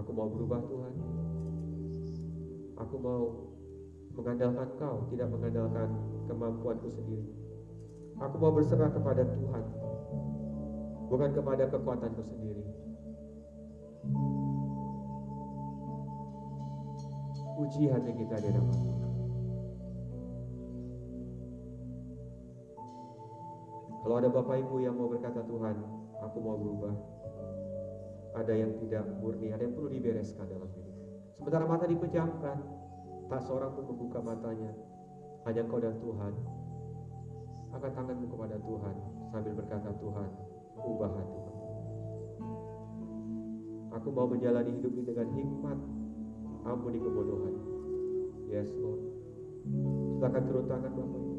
Aku mau berubah Tuhan. Aku mau mengandalkan Kau, tidak mengandalkan kemampuanku sendiri. Aku mau berserah kepada Tuhan, bukan kepada kekuatanku sendiri. Uji hati kita di hadapan Tuhan. Kalau ada Bapak Ibu yang mau berkata, Tuhan, aku mau berubah, ada yang tidak murni, ada yang perlu dibereskan dalam hidup. Sementara mata dipejamkan, tak seorang pun membuka matanya, hanya Kau dan Tuhan. Angkat tanganmu kepada Tuhan sambil berkata, Tuhan, ubah hatiku. Aku mau menjalani hidup ini dengan hikmat, ampuni kebodohan. Yes Lord. Silakan turun tangan Bapak Ibu.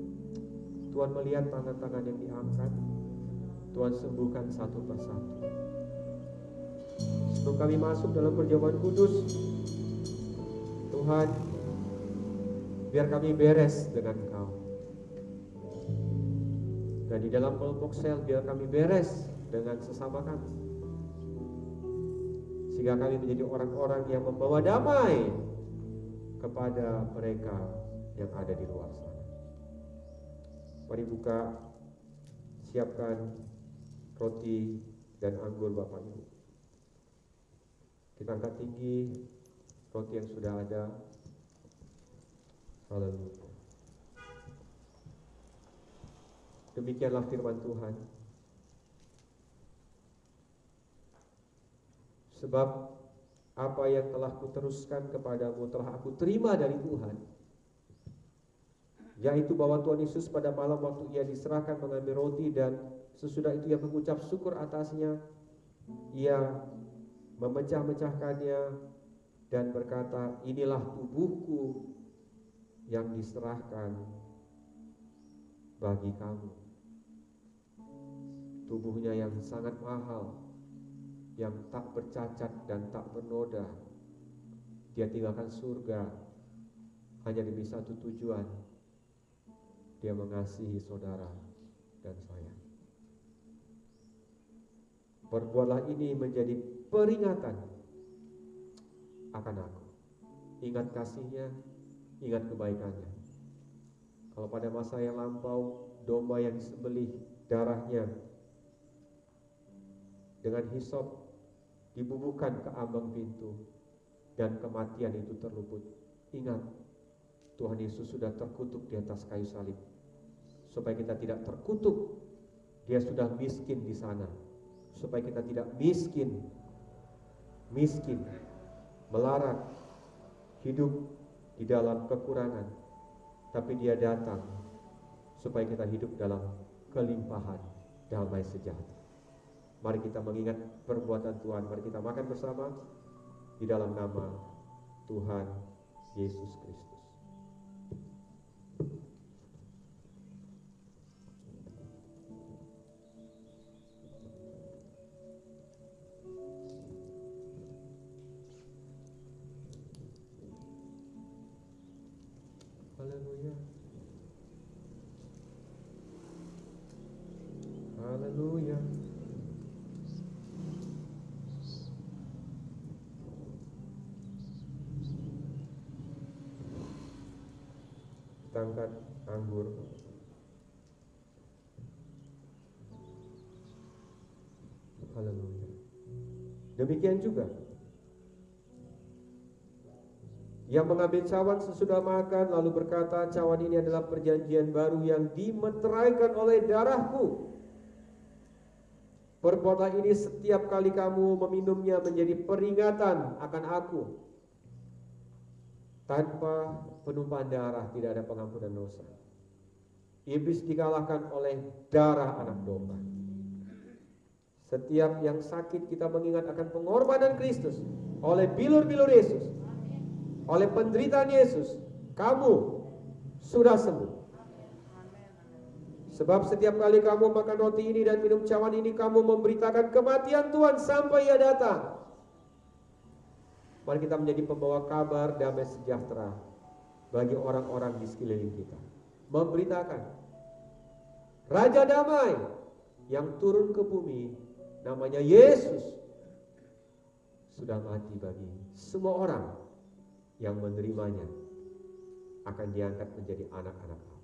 Tuhan melihat tangan-tangan yang diangkat. Tuhan sembuhkan satu persatu. Sebelum kami masuk dalam perjamuan kudus, Tuhan, biar kami beres dengan Kau. Dan di dalam kelompok sel, biar kami beres dengan sesama kami. Sehingga kami menjadi orang-orang yang membawa damai kepada mereka yang ada di luar sana. Mari buka, siapkan roti dan anggur Bapak Ibu. Kita angkat tinggi roti yang sudah ada. Haleluya. Demikianlah firman Tuhan. Sebab apa yang telah kuteruskan kepadamu telah aku terima dari Tuhan, yaitu bahwa Tuhan Yesus pada malam waktu Ia diserahkan mengambil roti dan sesudah itu Ia mengucap syukur atasnya, Ia memecah-mecahkannya dan berkata, inilah tubuhku yang diserahkan bagi kamu. Tubuhnya yang sangat mahal, yang tak bercacat dan tak bernoda. Dia tinggalkan surga hanya demi satu tujuan. Dia mengasihi saudara dan saya. Perbuatlah ini menjadi peringatan akan aku. Ingat kasihnya, ingat kebaikannya. Kalau pada masa yang lampau, domba yang disembelih, darahnya dengan hisop dibubuhkan ke ambang pintu dan kematian itu terluput. Ingat, Tuhan Yesus sudah terkutuk di atas kayu salib. Supaya kita tidak terkutuk, Dia sudah miskin di sana. Supaya kita tidak miskin, melarat, hidup di dalam kekurangan. Tapi Dia datang supaya kita hidup dalam kelimpahan damai sejahtera. Mari kita mengingat perbuatan Tuhan. Mari kita makan bersama di dalam nama Tuhan Yesus Kristus. Haleluya. Haleluya. Kita angkat anggur. Haleluya. Demikian juga yang mengambil cawan sesudah makan lalu berkata, cawan ini adalah perjanjian baru yang dimeteraikan oleh darahku. Perbuatlah ini setiap kali kamu meminumnya menjadi peringatan akan aku. Tanpa penumpahan darah tidak ada pengampunan dosa. Iblis dikalahkan oleh darah anak domba. Setiap yang sakit kita mengingat akan pengorbanan Kristus oleh bilur-bilur Yesus. Oleh penderitaan Yesus, kamu sudah sembuh. Sebab setiap kali kamu makan roti ini dan minum cawan ini, kamu memberitakan kematian Tuhan sampai Ia datang. Mari kita menjadi pembawa kabar damai sejahtera bagi orang-orang di sekeliling kita. Memberitakan Raja Damai yang turun ke bumi, namanya Yesus, sudah mati bagi semua orang yang menerimanya, akan diangkat menjadi anak-anak Allah.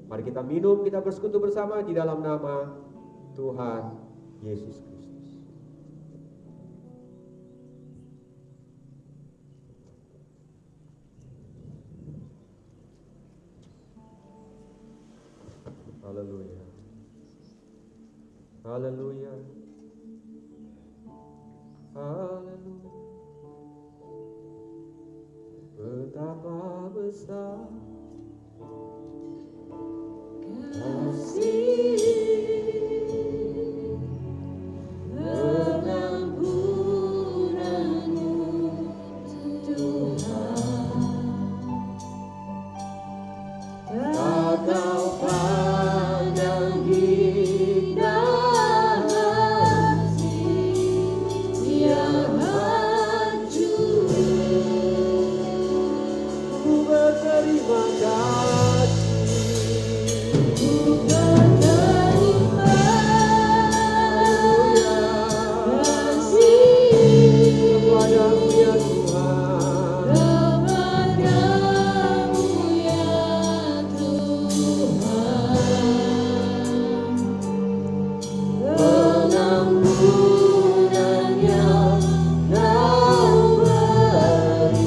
Mari kita minum, kita bersekutu bersama di dalam nama Tuhan Yesus Kristus. Haleluya. Haleluya. Haleluya. Betapa besar kasih pengampunanmu Tuhan. Tak kau pandang hina hati yang hancur. Berterima kasih, ku berterima kasih kepadamu ya Tuhan, kepadamu ya Tuhan. Pengampunan yang kau beri,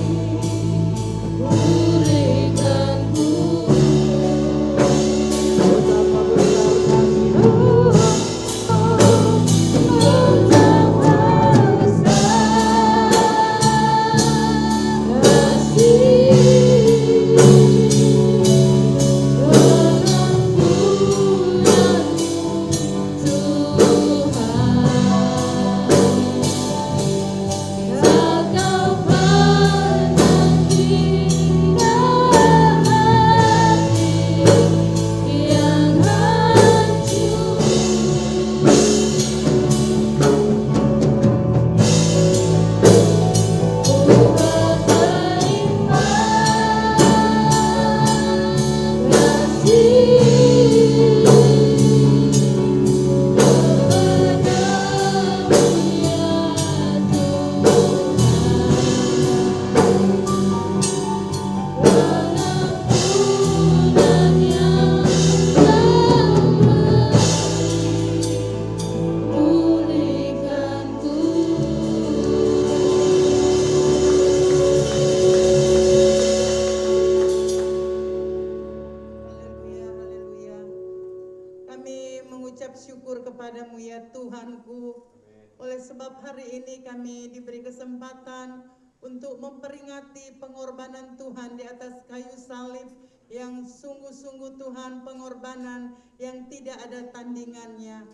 kepadamu ya Tuhanku. Oleh sebab hari ini kami diberi kesempatan untuk memperingati pengorbanan Tuhan di atas kayu salib yang sungguh-sungguh Tuhan pengorbanan yang tidak ada tandingannya.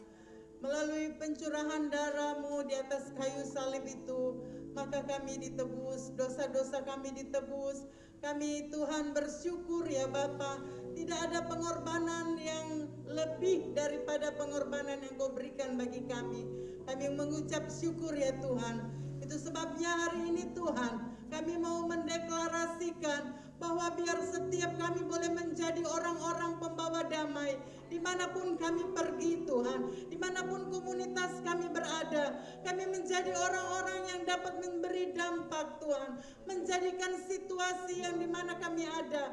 Melalui pencurahan darah-Mu di atas kayu salib itu, maka kami ditebus, dosa-dosa kami ditebus. Kami Tuhan bersyukur ya Bapa, tidak ada pengorbanan yang lebih daripada pengorbanan yang Kau berikan bagi kami. Kami mengucap syukur ya Tuhan. Itu sebabnya hari ini Tuhan, kami mau mendeklarasikan bahwa biar setiap kami boleh menjadi orang-orang pembawa damai dimanapun kami pergi Tuhan, dimanapun komunitas kami berada, kami menjadi orang-orang yang dapat memberi dampak Tuhan, menjadikan situasi yang dimana kami ada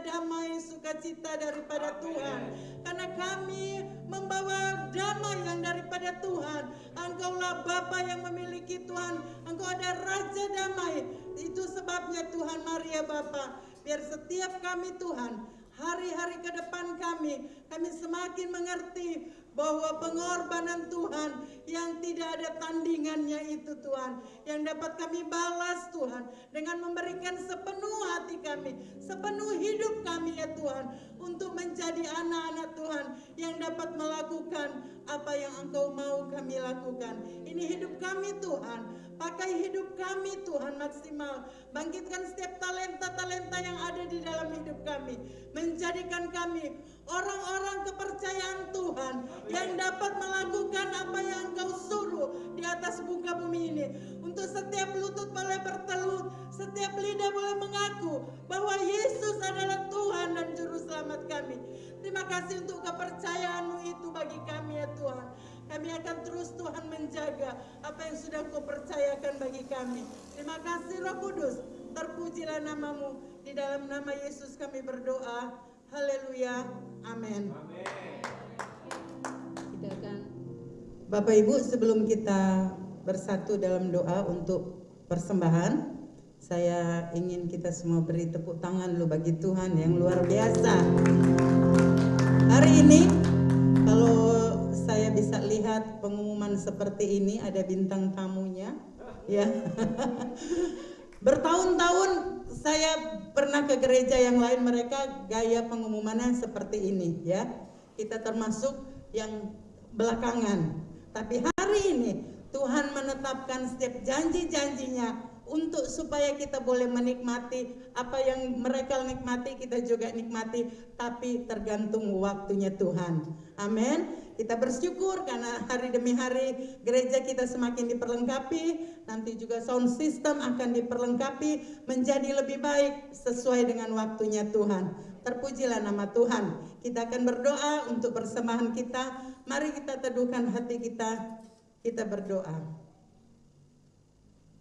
damai sukacita daripada Tuhan, karena kami membawa damai yang daripada Tuhan. Engkaulah Bapa yang memiliki Tuhan, Engkau ada Raja damai. Itu sebabnya Tuhan, mari ya Bapa, biar setiap kami Tuhan, hari-hari ke depan kami semakin mengerti bahwa pengorbanan Tuhan yang tidak ada tandingannya itu Tuhan, yang dapat kami balas Tuhan dengan memberikan sepenuh hati kami, sepenuh hidup kami ya Tuhan, untuk menjadi anak-anak Tuhan yang dapat melakukan apa yang Engkau mau kami lakukan. Ini hidup kami Tuhan, pakai hidup kami Tuhan maksimal, bangkitkan setiap talenta-talenta yang ada di dalam hidup kami, menjadikan kami orang-orang kepercayaan Tuhan yang dapat melakukan apa yang Engkau suruh di atas muka bumi ini. Untuk setiap lutut boleh bertelut, setiap lidah boleh mengaku bahwa Yesus adalah Tuhan dan Juru Selamat kami. Terima kasih untuk kepercayaan-Mu itu bagi kami ya Tuhan. Kami akan terus Tuhan menjaga apa yang sudah Kau percayakan bagi kami. Terima kasih Roh Kudus, terpujilah nama-Mu. Di dalam nama Yesus kami berdoa. Haleluya. Amin. Kita akan Bapak Ibu, sebelum kita bersatu dalam doa untuk persembahan, saya ingin kita semua beri tepuk tangan dulu bagi Tuhan yang luar biasa. Hari ini kalau saya bisa lihat pengumuman seperti ini, ada bintang tamunya ya. Bertahun-tahun saya pernah ke gereja yang lain, mereka gaya pengumumannya seperti ini ya. Kita termasuk yang belakangan. Tapi hari ini Tuhan menetapkan setiap janji-janjinya untuk supaya kita boleh menikmati apa yang mereka nikmati, kita juga nikmati, tapi tergantung waktunya Tuhan. Amin. Kita bersyukur karena hari demi hari gereja kita semakin diperlengkapi, nanti juga sound system akan diperlengkapi menjadi lebih baik sesuai dengan waktunya Tuhan. Terpujilah nama Tuhan. Kita akan berdoa untuk persembahan kita. Mari kita teduhkan hati kita, kita berdoa.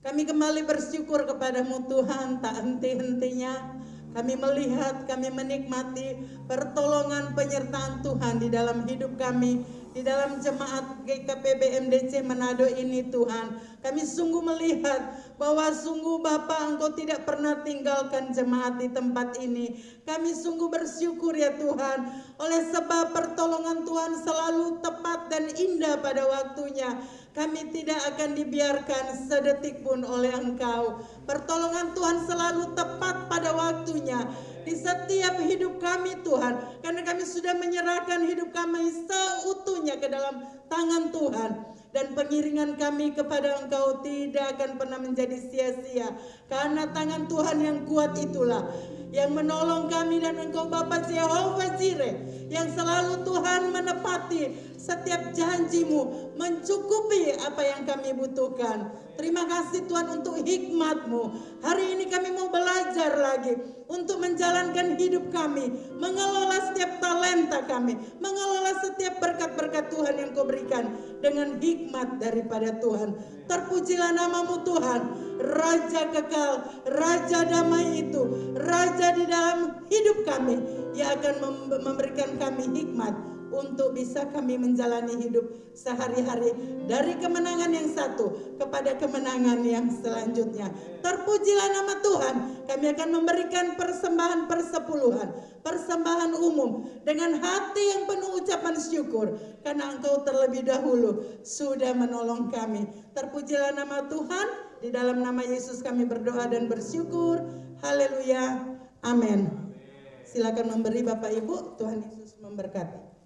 Kami kembali bersyukur kepadamu Tuhan, tak henti-hentinya. Kami melihat, kami menikmati pertolongan penyertaan Tuhan di dalam hidup kami, di dalam jemaat GKP BMDC Manado ini Tuhan. Kami sungguh melihat bahwa sungguh Bapa, Engkau tidak pernah tinggalkan jemaat di tempat ini. Kami sungguh bersyukur ya Tuhan, oleh sebab pertolongan Tuhan selalu tepat dan indah pada waktunya. Kami tidak akan dibiarkan sedetik pun oleh Engkau. Pertolongan Tuhan selalu tepat pada waktunya di setiap hidup kami Tuhan, karena kami sudah menyerahkan hidup kami seutuhnya ke dalam tangan Tuhan. Dan pengiringan kami kepada Engkau tidak akan pernah menjadi sia-sia, karena tangan Tuhan yang kuat itulah yang menolong kami, dan Engkau Bapa Jehovah Jireh yang selalu Tuhan menepati setiap janji-Mu, mencukupi apa yang kami butuhkan. Terima kasih Tuhan untuk hikmat-Mu. Hari ini kami mau belajar lagi untuk menjalankan hidup kami, mengelola setiap talenta kami, mengelola setiap berkat-berkat Tuhan yang Kau berikan dengan hikmat daripada Tuhan. Terpujilah nama-Mu Tuhan, Raja kekal, Raja damai itu, Raja di dalam hidup kami yang akan memberikan kami hikmat untuk bisa kami menjalani hidup sehari-hari dari kemenangan yang satu kepada kemenangan yang selanjutnya. Terpujilah nama Tuhan. Kami akan memberikan persembahan persepuluhan, persembahan umum dengan hati yang penuh ucapan syukur, karena Engkau terlebih dahulu sudah menolong kami. Terpujilah nama Tuhan. Di dalam nama Yesus kami berdoa dan bersyukur. Haleluya. Amin. Silakan memberi Bapak Ibu, Tuhan Yesus memberkati.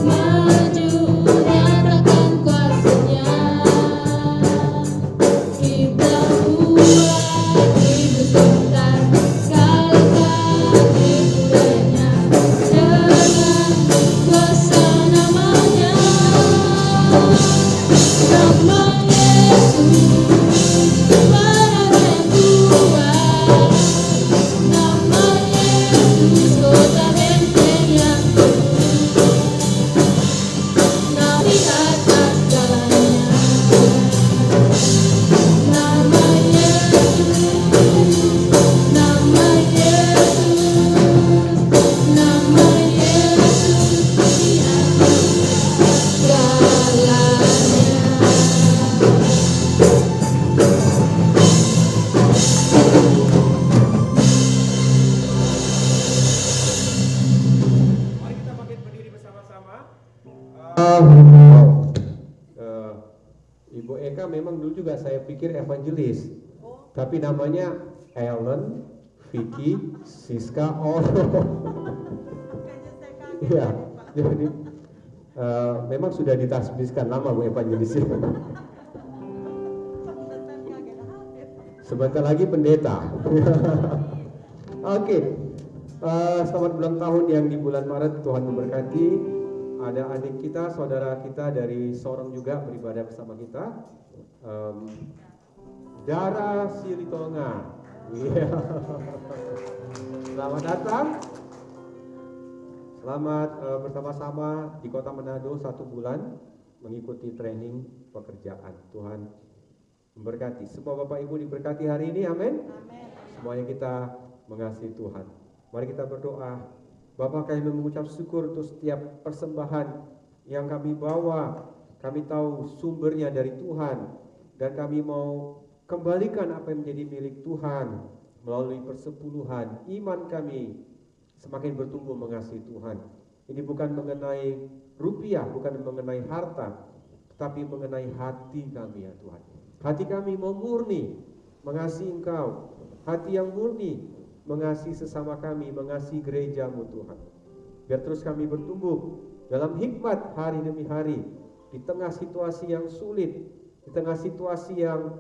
Maju nyatakan kuasanya, kita buat iblis gemetar, kalahkan tipu dayanya, dengan kuasa namanya. Bagi bukan nama Yesus, maju nyatakan kuasanya, kita buat iblis gemetar, kalahkan tipu dayanya, dengan kuasa namanya. Nama Yesus kemenangan yang kuat, nama Yesus kota benteng yang nah di atas jalannya. Nama Yesus, nama Yesus, nama Yesus di atas jalannya. Mari kita bangkit berdiri bersama-sama. Ibu Eka memang dulu juga saya pikir evangelis, tapi namanya Ellen, Vicky, Siska, Iya, jadi memang sudah ditasbihkan lama Bu evangelisnya. Sebentar lagi pendeta. Oke. Selamat ulang tahun yang di bulan Maret, Tuhan memberkati. Ada adik kita, saudara kita dari Sorong juga beribadah bersama kita. Dara Silitonga. Iya. Selamat datang. Selamat bersama-sama di Kota Manado 1 bulan mengikuti training pekerjaan. Tuhan memberkati. Semua Bapak Ibu diberkati hari ini, amin. Semuanya kita mengasihi Tuhan. Mari kita berdoa. Bapa, kami mengucap syukur untuk setiap persembahan yang kami bawa. Kami tahu sumbernya dari Tuhan, dan kami mau kembalikan apa yang menjadi milik Tuhan melalui persepuluhan. Iman kami semakin bertumbuh mengasihi Tuhan. Ini bukan mengenai rupiah, bukan mengenai harta, tetapi mengenai hati kami ya Tuhan. Hati kami mau murni mengasihi Engkau, hati yang murni mengasihi sesama kami, mengasihi gereja-Mu Tuhan. Biar terus kami bertumbuh dalam hikmat hari demi hari, di tengah situasi yang sulit, di tengah situasi yang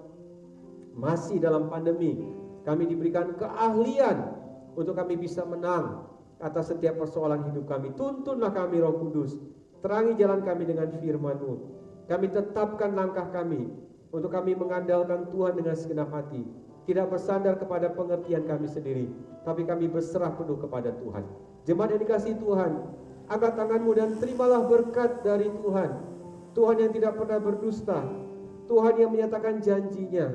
masih dalam pandemi. Kami diberikan keahlian untuk kami bisa menang atas setiap persoalan hidup kami. Tuntunlah kami Roh Kudus, terangi jalan kami dengan firman-Mu. Kami tetapkan langkah kami untuk kami mengandalkan Tuhan dengan segenap hati. Tidak bersandar kepada pengertian kami sendiri, tapi kami berserah penuh kepada Tuhan. Jemaat yang dikasihi Tuhan, angkat tanganmu dan terimalah berkat dari Tuhan. Tuhan yang tidak pernah berdusta, Tuhan yang menyatakan janjinya,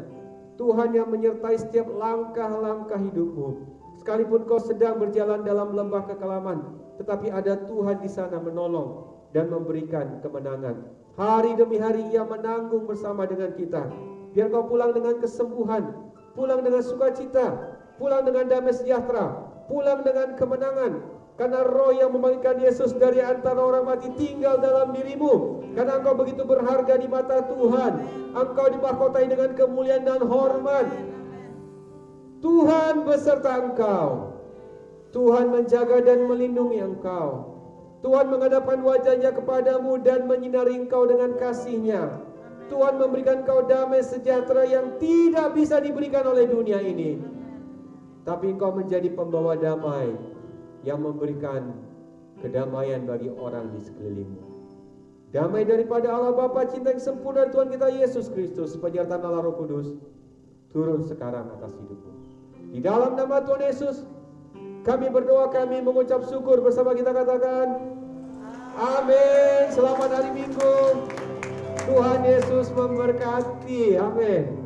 Tuhan yang menyertai setiap langkah-langkah hidupmu. Sekalipun kau sedang berjalan dalam lembah kekelaman, tetapi ada Tuhan di sana menolong dan memberikan kemenangan. Hari demi hari Ia menanggung bersama dengan kita. Biar kau pulang dengan kesembuhan, pulang dengan sukacita, pulang dengan damai sejahtera, pulang dengan kemenangan. Karena roh yang memanggilkan Yesus dari antara orang mati tinggal dalam dirimu. Karena engkau begitu berharga di mata Tuhan. Engkau dimahkotai dengan kemuliaan dan hormat. Tuhan beserta engkau. Tuhan menjaga dan melindungi engkau. Tuhan menghadapkan wajahnya kepadamu dan menyinari engkau dengan kasih-Nya. Tuhan memberikan engkau damai sejahtera yang tidak bisa diberikan oleh dunia ini. Tapi engkau menjadi pembawa damai yang memberikan kedamaian bagi orang di sekelilingmu. Damai daripada Allah Bapa, cinta yang sempurna dari Tuhan kita Yesus Kristus, penyertaan Allah Roh Kudus, turun sekarang atas hidupmu. Di dalam nama Tuhan Yesus, kami berdoa, kami mengucap syukur bersama kita katakan, amin. Selamat hari Minggu. Tuhan Yesus memberkati. Amin.